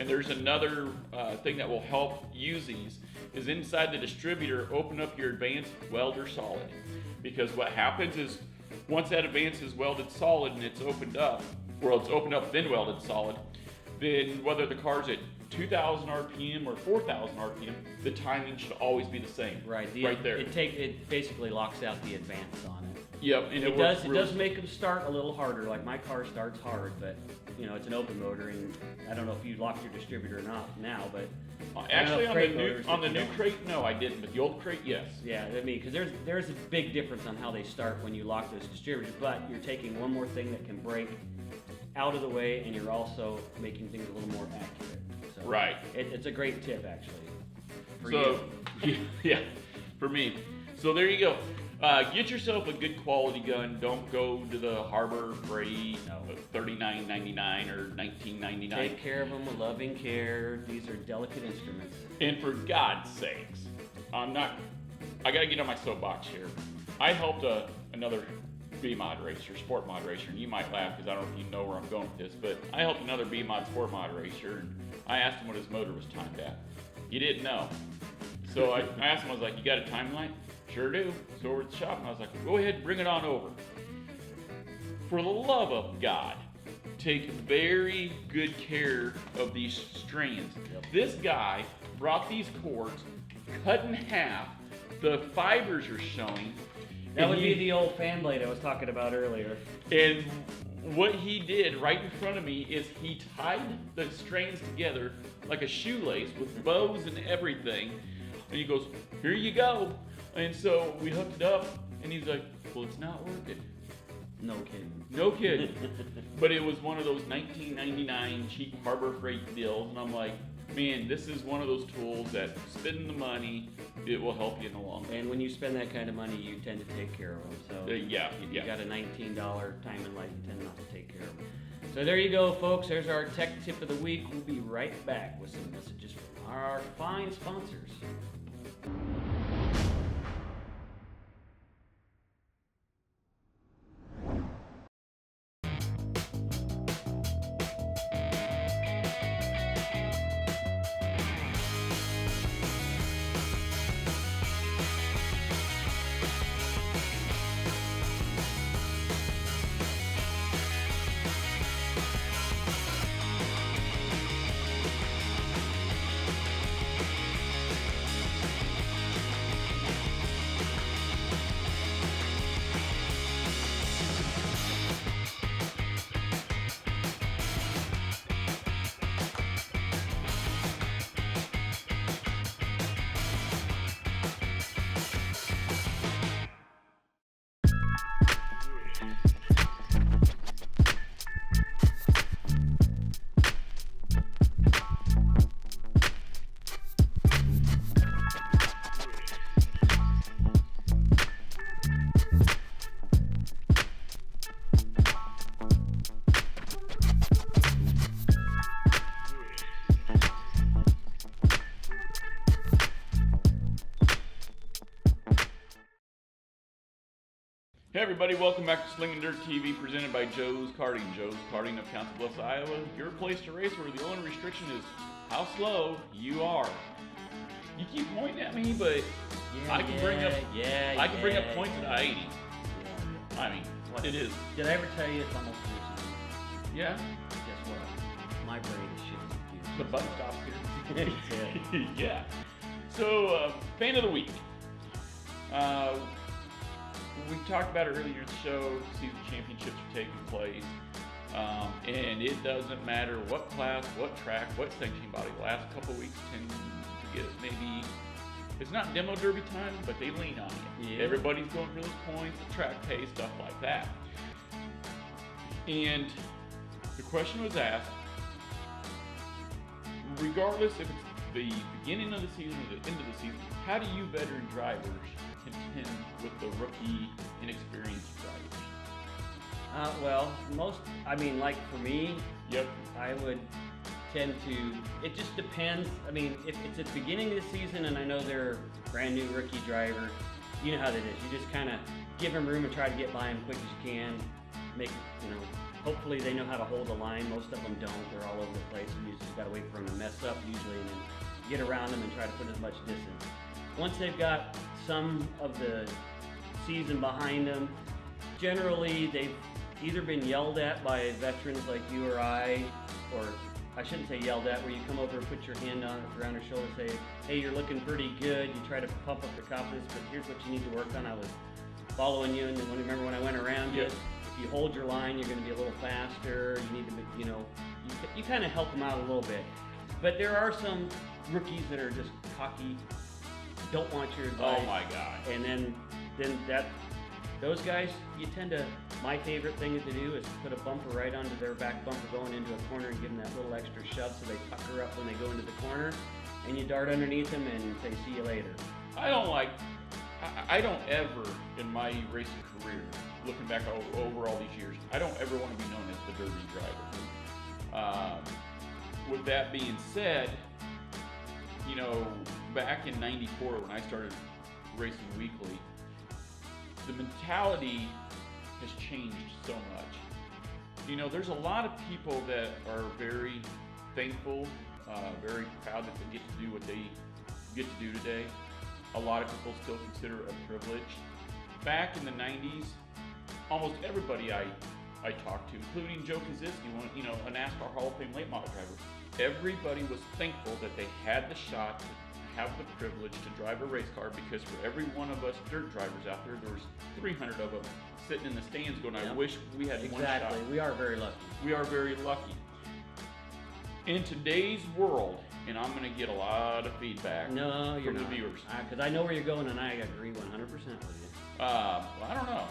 there's another thing that will help use these, is inside the distributor, open up your advanced welder solid. Because what happens is, once that advance is welded solid and it's opened up, well, it's opened up then welded solid, then whether the car's at 2,000 RPM or 4,000 RPM, the timing should always be the same. Right. Right there. It basically locks out the advance on it. Yep, and It works does make them start a little harder. Like my car starts hard, but you know it's an open motor, and I don't know if you locked your distributor or not now, but Actually, on crate the motors on that the you new don't. crate, no, I didn't, but the old crate, yes. Yeah, I mean, because there's a big difference on how they start when you lock those distributors, but you're taking one more thing that can break out of the way, and you're also making things a little more accurate. So Right. It's a great tip, actually. For So, you. yeah, for me. So there you go. Get yourself a good quality gun. Don't go to the Harbor Freight $39.99 or $19.99. Take care of them with loving care. These are delicate instruments. And for God's sakes, I gotta get on my soapbox here. I helped another B-Mod racer, sport mod racer, and you might laugh because I don't know if you know where I'm going with this, but I helped another B-Mod sport mod racer, and I asked him what his motor was timed at. He didn't know. So I asked him, I was like, you got a timeline? Sure do. So over at the shop, and I was like, go ahead, bring it on over. For the love of God, take very good care of these strands. This guy brought these cords, cut in half, the fibers are showing. That would be the old fan blade I was talking about earlier. And what he did right in front of me is he tied the strands together like a shoelace with bows and everything. And he goes, here you go. And so we hooked it up, and he's like, well, it's not working. No kidding. No kidding. But it was one of those $19.99 cheap Harbor Freight deals, and I'm like, man, this is one of those tools that spending the money, it will help you in the long run. And when you spend that kind of money, you tend to take care of them. So Yeah, if yeah. you got a $19 time and light, you tend not to take care of them. So there you go, folks. There's our tech tip of the week. We'll be right back with some messages from our fine sponsors. Hey everybody, welcome back to Slingin Dirt TV, presented by Joe's Karting. Joe's Karting of Council Bluffs, Iowa. Your place to race where the only restriction is how slow you are. You keep pointing at me, but I can bring up points at I-80. Yeah. I mean, it is. Did I ever tell you it's almost finished? Yeah, Guess what? My brain is shifting. the bus stop here. Yeah. Yeah. So, fan of the week. We talked about it earlier in the show. Season championships are taking place. And it doesn't matter what class, what track, what sanctioning body. The last couple of weeks tend to get maybe, it's not demo derby time, but they lean on you. Yeah. Everybody's going for those points, the track pay, stuff like that. And the question was asked, regardless if it's the beginning of the season or the end of the season, how do you veteran drivers contend with the rookie, inexperienced drivers? Well, like for me, Yep. I would tend to, it just depends. I mean, if it's at the beginning of the season and I know they're a brand new rookie driver, you know how that is. You just kind of give them room and try to get by them quick as you can. Hopefully they know how to hold the line. Most of them don't. They're all over the place. You just got to wait for them to mess up usually and then get around them and try to put as much distance. Once they've got some of the season behind them, generally they've either been yelled at by veterans like you or I, or I shouldn't say yelled at, where you come over and put your hand around their shoulder and say, hey, you're looking pretty good. You try to pump up their confidence, but here's what you need to work on. I was following you. And remember when I went around you, Yep. if you hold your line, you're going to be a little faster. You need to, you kind of help them out a little bit. But there are some rookies that are just cocky, don't want your advice. Oh my God. And then those guys, you tend to, my favorite thing to do is put a bumper right onto their back bumper going into a corner and give them that little extra shove so they pucker up when they go into the corner, and you dart underneath them and say, see you later. I don't ever, in my racing career, looking back over all these years, I don't ever want to be known as the dirty driver. With that being said, back in '94 when I started racing weekly, the mentality has changed so much. There's a lot of people that are very thankful, very proud that they get to do what they get to do today. A lot of people still consider it a privilege. Back in the 90s, almost everybody I talked to, including Joe Koziski, a NASCAR Hall of Fame late model driver, everybody was thankful that they had the shot to have the privilege to drive a race car, because for every one of us dirt drivers out there, there was 300 of them sitting in the stands going, I wish we had one shot. Exactly. We are very lucky. We are very lucky. In today's world, and I'm going to get a lot of feedback from the viewers. Because I know where you're going, and I agree 100% with you. Well, I don't know.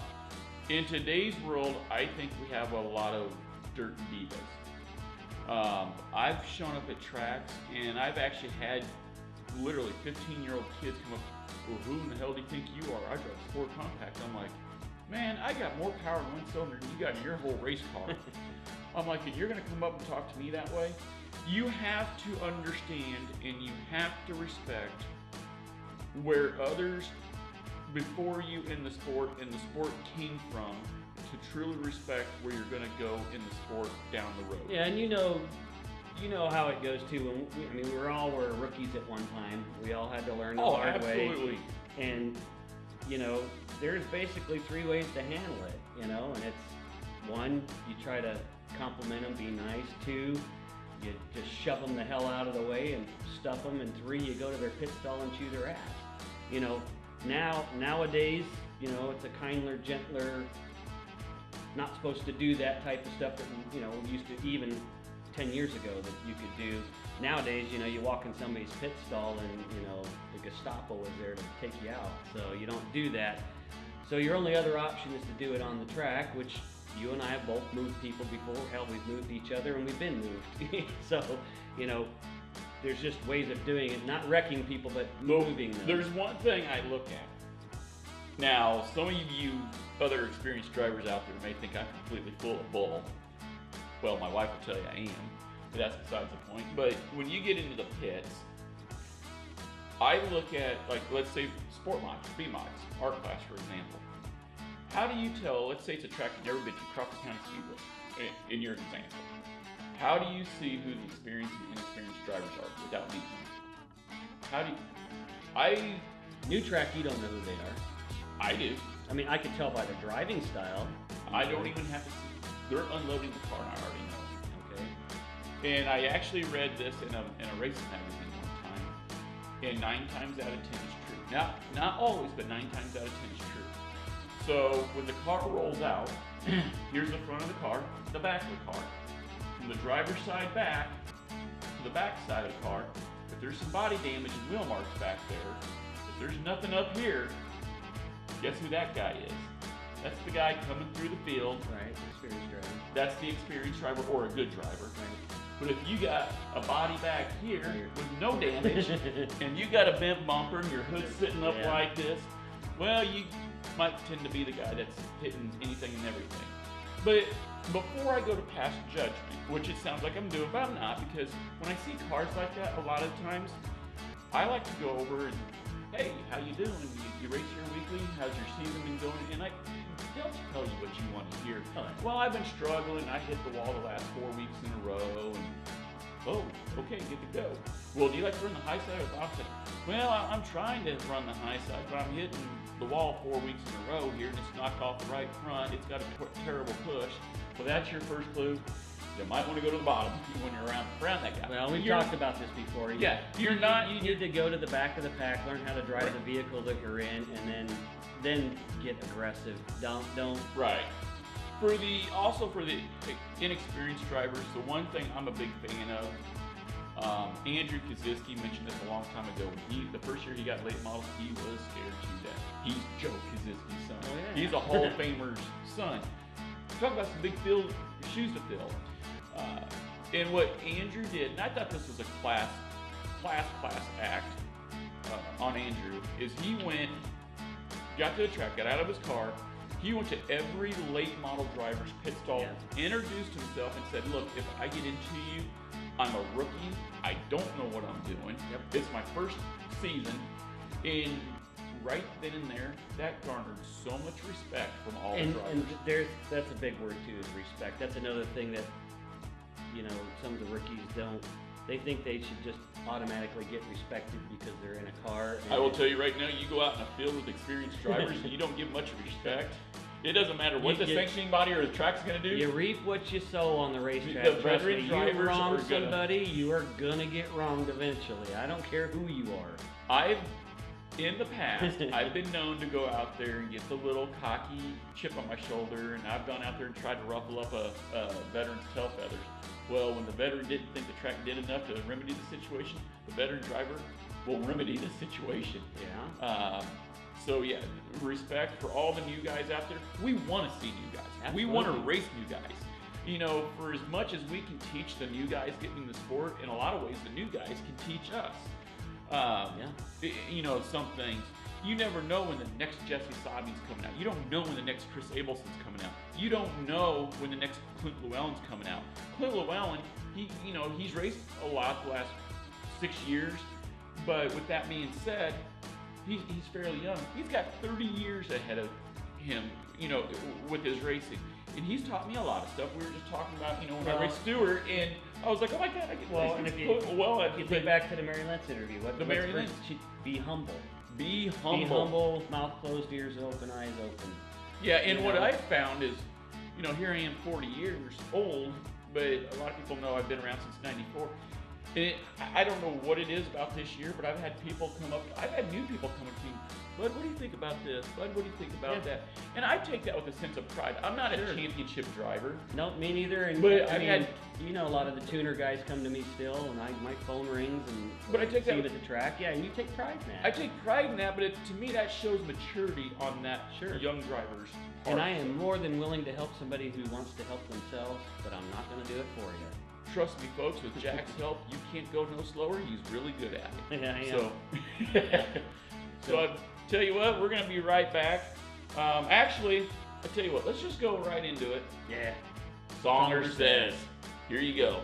In today's world, I think we have a lot of dirt divas. I've shown up at tracks, and I've actually had literally 15-year-old kids come up, well, who in the hell do you think you are? I drive a sport compact. I'm like, man, I got more power in one cylinder than you got in your whole race car. I'm like, and you're going to come up and talk to me that way? You have to understand and you have to respect where others before you in the sport and the sport came from, to truly respect where you're going to go in the sport down the road. Yeah, and you know how it goes too. We were rookies at one time. We all had to learn the hard way. Absolutely. And there's basically 3 ways to handle it. And it's 1, you try to compliment them, be nice. 2, you just shove them the hell out of the way and stuff them. And 3, you go to their pit stall and chew their ass. Nowadays, it's a kinder, gentler, not supposed to do that type of stuff that we used to, even 10 years ago, that you could do. Nowadays, you walk in somebody's pit stall and the Gestapo is there to take you out, so you don't do that. So your only other option is to do it on the track, which you and I have both moved people before. Hell, we've moved each other and we've been moved. So there's just ways of doing it, not wrecking people, but moving them. There's one thing I look at. Now, some of you other experienced drivers out there may think I'm completely full of bull. Well, my wife will tell you I am, but that's besides the point. But when you get into the pits, I look at, like, let's say sport mods, B mods, our class, for example. How do you tell, let's say it's a track you've never been to, Crawford County Speedway, in your example. How do you see who the experienced and inexperienced drivers are without meeting them? How do you, New track, you don't know who they are. I do. I can tell by their driving style. I don't even have to see. They're unloading the car and I already know. Okay. And I actually read this in a racing magazine one time, and 9 times out of 10 is true. Now, not always, but 9 times out of 10 is true. So when the car rolls out, here's the front of the car, the back of the car. From the driver's side back to the back side of the car, if there's some body damage and wheel marks back there, if there's nothing up here, guess who that guy is? That's the guy coming through the field. Right, experienced driver. That's the experienced driver or a good driver. Right. But if you got a body back here with no damage, and you got a bent bumper and your hood's sitting up like this, well, you might tend to be the guy that's hitting anything and everything. But before I go to pass judgment, which it sounds like I'm doing, but I'm not, because when I see cars like that, a lot of times, I like to go over and, hey, how you doing? You race here weekly? How's your season been going? And they'll tell you what you want to hear. Well, I've been struggling. I hit the wall the last 4 weeks in a row. And, oh, okay, good to go. Well, do you like to run the high side or the opposite? Well, I'm trying to run the high side, but I'm hitting the wall 4 weeks in a row here, and it's knocked off the right front. It's got a terrible push. Well, that's your first clue. You might want to go to the bottom when you're around that guy. Well, we've talked about this before. You need to go to the back of the pack, learn how to drive the vehicle that you're in, and then then get aggressive. Don't. Right. For the inexperienced drivers, the one thing I'm a big fan of, Andrew Kaziski mentioned this a long time ago. The first year he got late models, he was scared to death. He's Joe Kaziski's son. Oh, yeah. He's a Hall of Famer's son. Talk about some big shoes to fill. And what Andrew did, and I thought this was a class act on Andrew, is he went, got to the track, got out of his car, he went to every late model driver's pit stall, introduced himself, and said, look, if I get into you, I'm a rookie, I don't know what I'm doing, it's my first season, and right then and there, that garnered so much respect from all the drivers. And that's a big word too, is respect. That's another thing that, some of the rookies don't. They think they should just automatically get respected because they're in a car. I will tell you right now, you go out in a field with experienced drivers and you don't give much respect. It doesn't matter what the sanctioning body or the track's going to do. You reap what you sow on the racetrack. The Trust me, veteran you drivers wrong are gonna- somebody, you are gonna get wronged eventually. I don't care who you are. In the past, I've been known to go out there and get the little cocky chip on my shoulder, and I've gone out there and tried to ruffle up a veteran's tail feathers. Well, when the veteran didn't think the track did enough to remedy the situation, the veteran driver will remedy the situation. Yeah. So yeah, respect for all the new guys out there. We want to see new guys. Absolutely. We want to race new guys. For as much as we can teach the new guys getting in the sport, in a lot of ways, the new guys can teach us. Some things. You never know when the next Jesse Sabi's coming out. You don't know when the next Chris Abelson's coming out. You don't know when the next Clint Llewellyn's coming out. Clint Llewellyn, he's raced a lot the last 6 years, but with that being said, he's fairly young. He's got 30 years ahead of him, with his racing. And he's taught me a lot of stuff. We were just talking about, when I raced Stewart, and I was like, oh my God, I get Well, and if you think back. back to the Mary Lentz interview, Mary Lentz. Be humble. Be Be humble, mouth closed, ears open, eyes open. Yeah, and what I've found is, here I am 40 years old, but a lot of people know I've been around since 94. And I don't know what it is about this year, but I've had people come up, I've had new people come up to me, Bud, what do you think about this? Bud, what do you think about that? And I take that with a sense of pride. I'm not a championship driver. No, me neither. And But I mean, a lot of the tuner guys come to me still, and my phone rings, and But I take see that you at the track. Yeah, and you take pride in that. I take pride in that, but to me that shows maturity on that young driver's part. And I am more than willing to help somebody who wants to help themselves, but I'm not going to do it for you. Trust me, folks, with Jack's help, you can't go no slower. He's really good at it. Yeah, I am. So I tell you what, we're going to be right back. Actually, I tell you what, let's just go right into it. Yeah. Songer says. Here you go.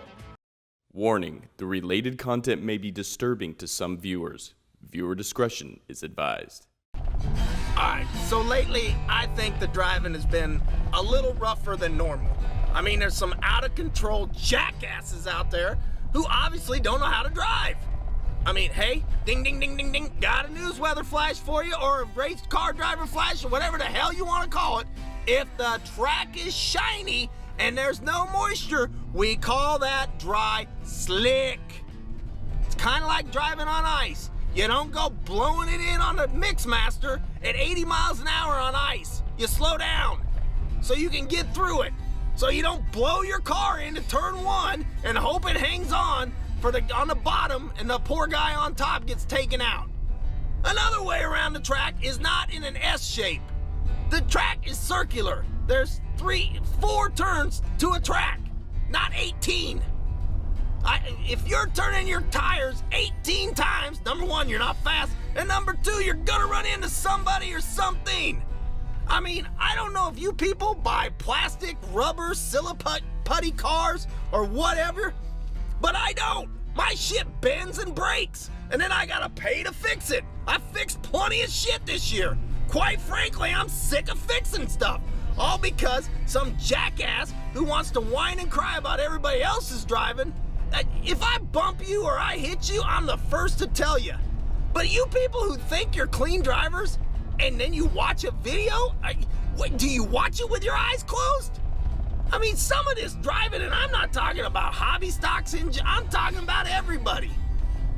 Warning, the related content may be disturbing to some viewers. Viewer discretion is advised. Alright, so lately I think the driving has been a little rougher than normal. I mean, there's some out-of-control jackasses out there who obviously don't know how to drive. I mean, hey, ding, ding, ding, ding, ding, got a news weather flash for you, or a race car driver flash, or whatever the hell you want to call it. If the track is shiny and there's no moisture, we call that dry slick. It's kind of like driving on ice. You don't go blowing it in on the Mixmaster at 80 miles an hour on ice. You slow down so you can get through it. So you don't blow your car into turn one and hope it hangs on on the bottom and the poor guy on top gets taken out. Another way around the track is not in an S shape. The track is circular. There's 4 turns to a track, not 18. If you're turning your tires 18 times, number one, you're not fast, and number two, you're gonna run into somebody or something. I mean, I don't know if you people buy plastic, rubber, putty cars or whatever, but I don't. My shit bends and breaks, and then I gotta pay to fix it. I fixed plenty of shit this year. Quite frankly, I'm sick of fixing stuff. All because some jackass who wants to whine and cry about everybody else's driving. If I bump you or I hit you, I'm the first to tell you. But you people who think you're clean drivers, and then you watch a video? Do you watch it with your eyes closed? I mean, some of this driving, and I'm not talking about hobby stocks, I'm talking about everybody.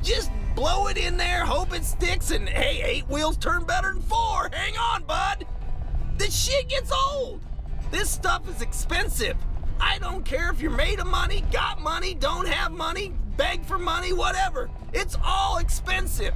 Just blow it in there, hope it sticks, and hey, 8 wheels turn better than 4. Hang on, bud. This shit gets old. This stuff is expensive. I don't care if you're made of money, got money, don't have money, beg for money, whatever. It's all expensive.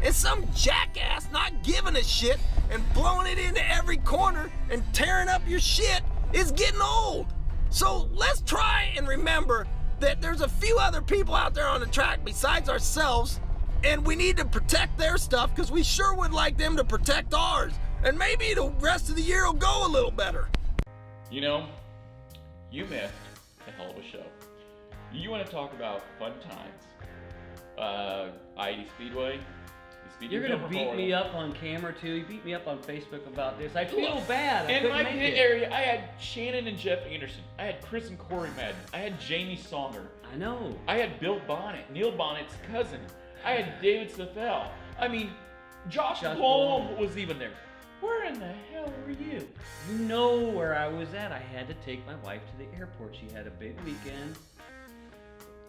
And some jackass not giving a shit and blowing it into every corner and tearing up your shit is getting old. So let's try and remember that there's a few other people out there on the track besides ourselves, and we need to protect their stuff because we sure would like them to protect ours. And maybe the rest of the year will go a little better. You know, you missed a hell of a show. You want to talk about fun times? I-80 Speedway. You're gonna beat me up on camera too. You beat me up on Facebook about this. I feel bad. In my pit area, I had Shannon and Jeff Anderson. I had Chris and Corey Madden. I had Jamie Songer. I know. I had Bill Bonnet, Neil Bonnet's cousin. I had David Stathel. I mean, Josh Blom was even there. Where in the hell were you? You know where I was at. I had to take my wife to the airport. She had a big weekend.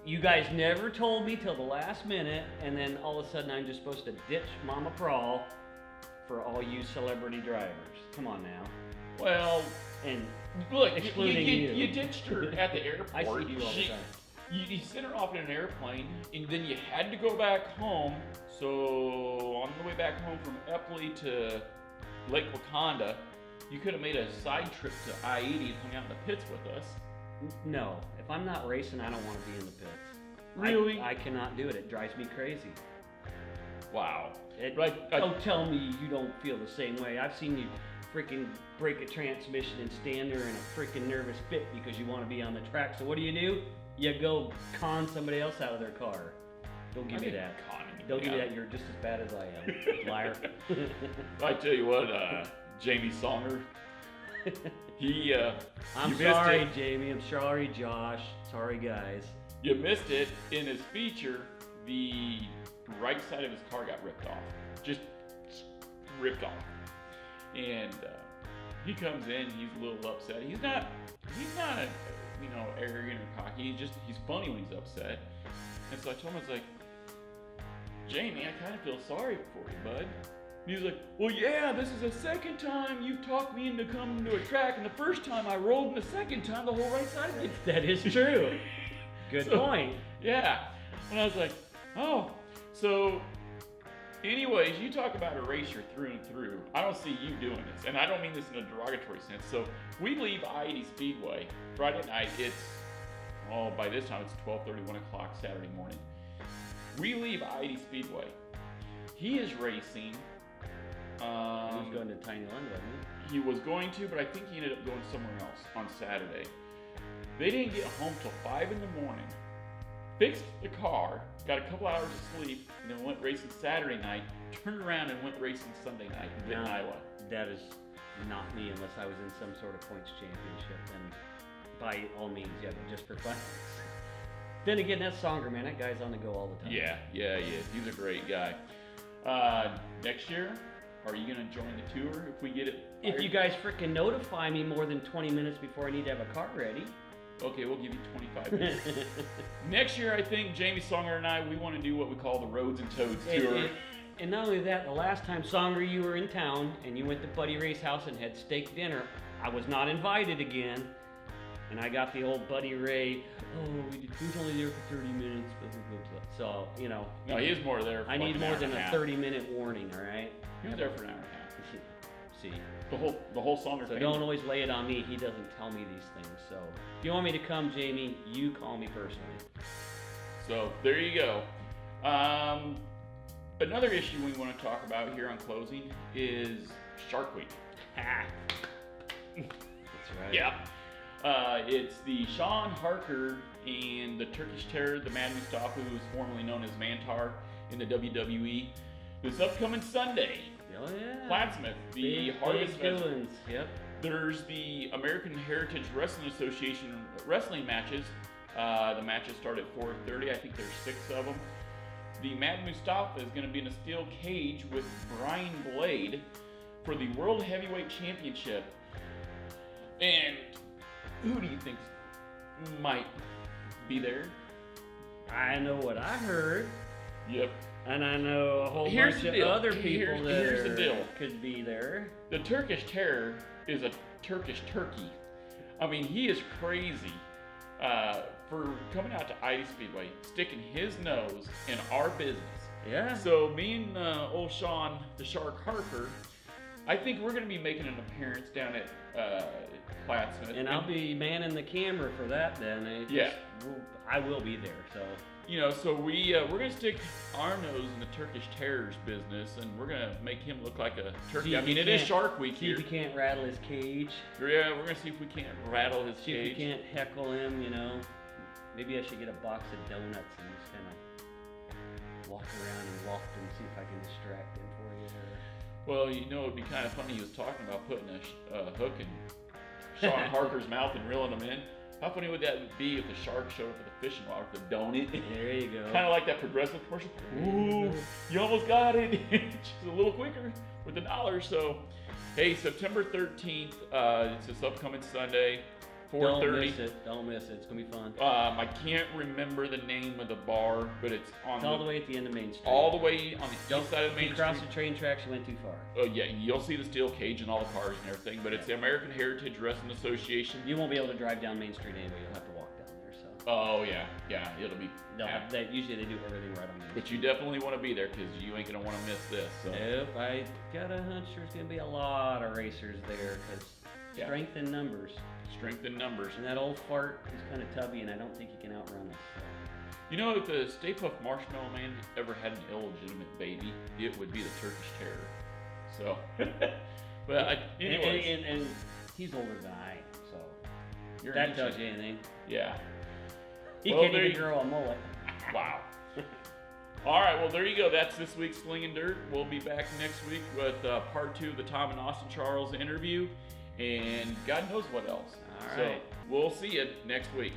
You guys never told me till the last minute, and then all of a sudden I'm just supposed to ditch Mama Prawl for all you celebrity drivers. Come on now. Well, and look, excluding you ditched her at the airport. I see you all the time. You sent her off in an airplane, and then you had to go back home. So on the way back home from Epley to Lake Wakanda, you could have made a side trip to I-80 and hung out in the pits with us. No, if I'm not racing, I don't want to be in the pits. Really? I cannot do it. It drives me crazy. Wow. Don't tell me you don't feel the same way. I've seen you freaking break a transmission and stand there in a freaking nervous fit because you want to be on the track. So what do? You go con somebody else out of their car. Don't give me that. Don't give me that. You're just as bad as I am, liar. I tell you what, Jamie Songer. I'm sorry, Jamie. I'm sorry, Josh. Sorry, guys. You missed it. In his feature, the right side of his car got ripped off. Just ripped off. And he comes in. He's a little upset. He's not, arrogant or cocky. He's funny when he's upset. And so I told him, I was like, Jamie, I kind of feel sorry for you, bud. And he's like, well, yeah, this is the second time you've talked me into coming to a track, and the first time I rolled, and the second time the whole right side of me. That is true. Good point. Yeah. And I was like, oh. So, anyways, you talk about a racer through and through. I don't see you doing this, and I don't mean this in a derogatory sense. So, we leave I-80 Speedway Friday night. By this time, it's 12:30, 1 o'clock Saturday morning. We leave I-80 Speedway. He is racing. He was going to Tiny Lund, wasn't he? He was going to, but I think he ended up going somewhere else on Saturday. They didn't get home till 5 in the morning. Fixed the car, got a couple hours of sleep, and then went racing Saturday night. Turned around and went racing Sunday night in Benton, Iowa. That is not me unless I was in some sort of points championship. And by all means, yeah, but just for fun. Then again, that's Songer, man. That guy's on the go all the time. Yeah. He's a great guy. Next year, are you going to join the tour if we get it fired? If you guys freaking notify me more than 20 minutes before I need to have a car ready. Okay, we'll give you 25 minutes. Next year, I think Jamie Songer and I, we want to do what we call the Roads and Toads tour. And not only that, the last time, Songer, you were in town and you went to Buddy Ray's house and had steak dinner, I was not invited again. And I got the old Buddy Ray, he was only there for 30 minutes. So, No, he is more there for I need more than a 30-minute warning, all right? He was there for an hour and a half. See. The whole Songer So family. don't always lay it on me. He doesn't tell me these things. So if you want me to come, Jamie, you call me personally. So there you go. Another issue we want to talk about here on closing is Shark Week. That's right. Yeah. It's the Sean Harker and the Turkish Terror, the Mad Mustafa, who was formerly known as Mantar in the WWE. This upcoming Sunday. Oh yeah. Plattsmouth, the Harvest Festival. Yep. There's the American Heritage Wrestling Association wrestling matches. The matches start at 4:30. I think there's 6 of them. The Mad Mustafa is going to be in a steel cage with Brian Blade for the World Heavyweight Championship. And who do you think might be there? I know what I heard. Yep. And I know a whole Here's bunch the of deal. other people Here's the deal. could be there. The Turkish Terror is a Turkish turkey. I mean, he is crazy for coming out to Ice Speedway, sticking his nose in our business. Yeah. So me and old Sean, the Shark Harper, I think we're going to be making an appearance down at Plattsmouth. And I'll be manning the camera for that then. Yeah. I will be there, so. You know, so we're going to stick our nose in the Turkish Terror's business, and we're going to make him look like a turkey. See I if mean, he it is can't- Shark Week See here. if he can't rattle his cage. Yeah, we're going to see if we can't rattle his See if cage. he can't heckle him, you know. Maybe I should get a box of donuts and just kind of walk around and waft and see if I can distract him for you. Well, you know, it'd be kind of funny. He was talking about putting a hook in Sean Harker's mouth and reeling him in. How funny would that be if the shark showed up with a fishing rod with a donut? There you go. Kind of like that Progressive commercial. Ooh, you almost got it. Just a little quicker with the $1. So, hey, September 13th. It's this upcoming Sunday, 4:30. Don't miss it. Don't miss it. It's gonna be fun. I can't remember the name of the bar, but it's on It's all the way at the end of Main Street. all the way on the Don't east side of the if you main cross street. the train tracks, you went too far. Oh yeah, you'll see the steel cage and all the cars and everything, but it's the American Heritage Wrestling Association. You won't be able to drive down Main Street anyway. You'll have to walk down there. So. Oh yeah, it'll be. Usually they do everything right on Main But Street. you definitely want to be there because you ain't gonna want to miss this. So. Nope, I got a hunch there's gonna be a lot of racers there because Yeah. strength in numbers. Strength in numbers. And that old fart is kind of tubby, and I don't think he can outrun us. So. You know, if the Stay Puft Marshmallow Man ever had an illegitimate baby, it would be the Turkish Terror. So, but anyways, And he's older than I am, so you're that ancient. tells you anything. Yeah. He Well, can't there even you- grow a mullet. Wow. All right, well, there you go. That's this week's Slingin' Dirt. We'll be back next week with part 2 of the Tom and Austin Charles interview, and God knows what else. All So right. we'll see you next week.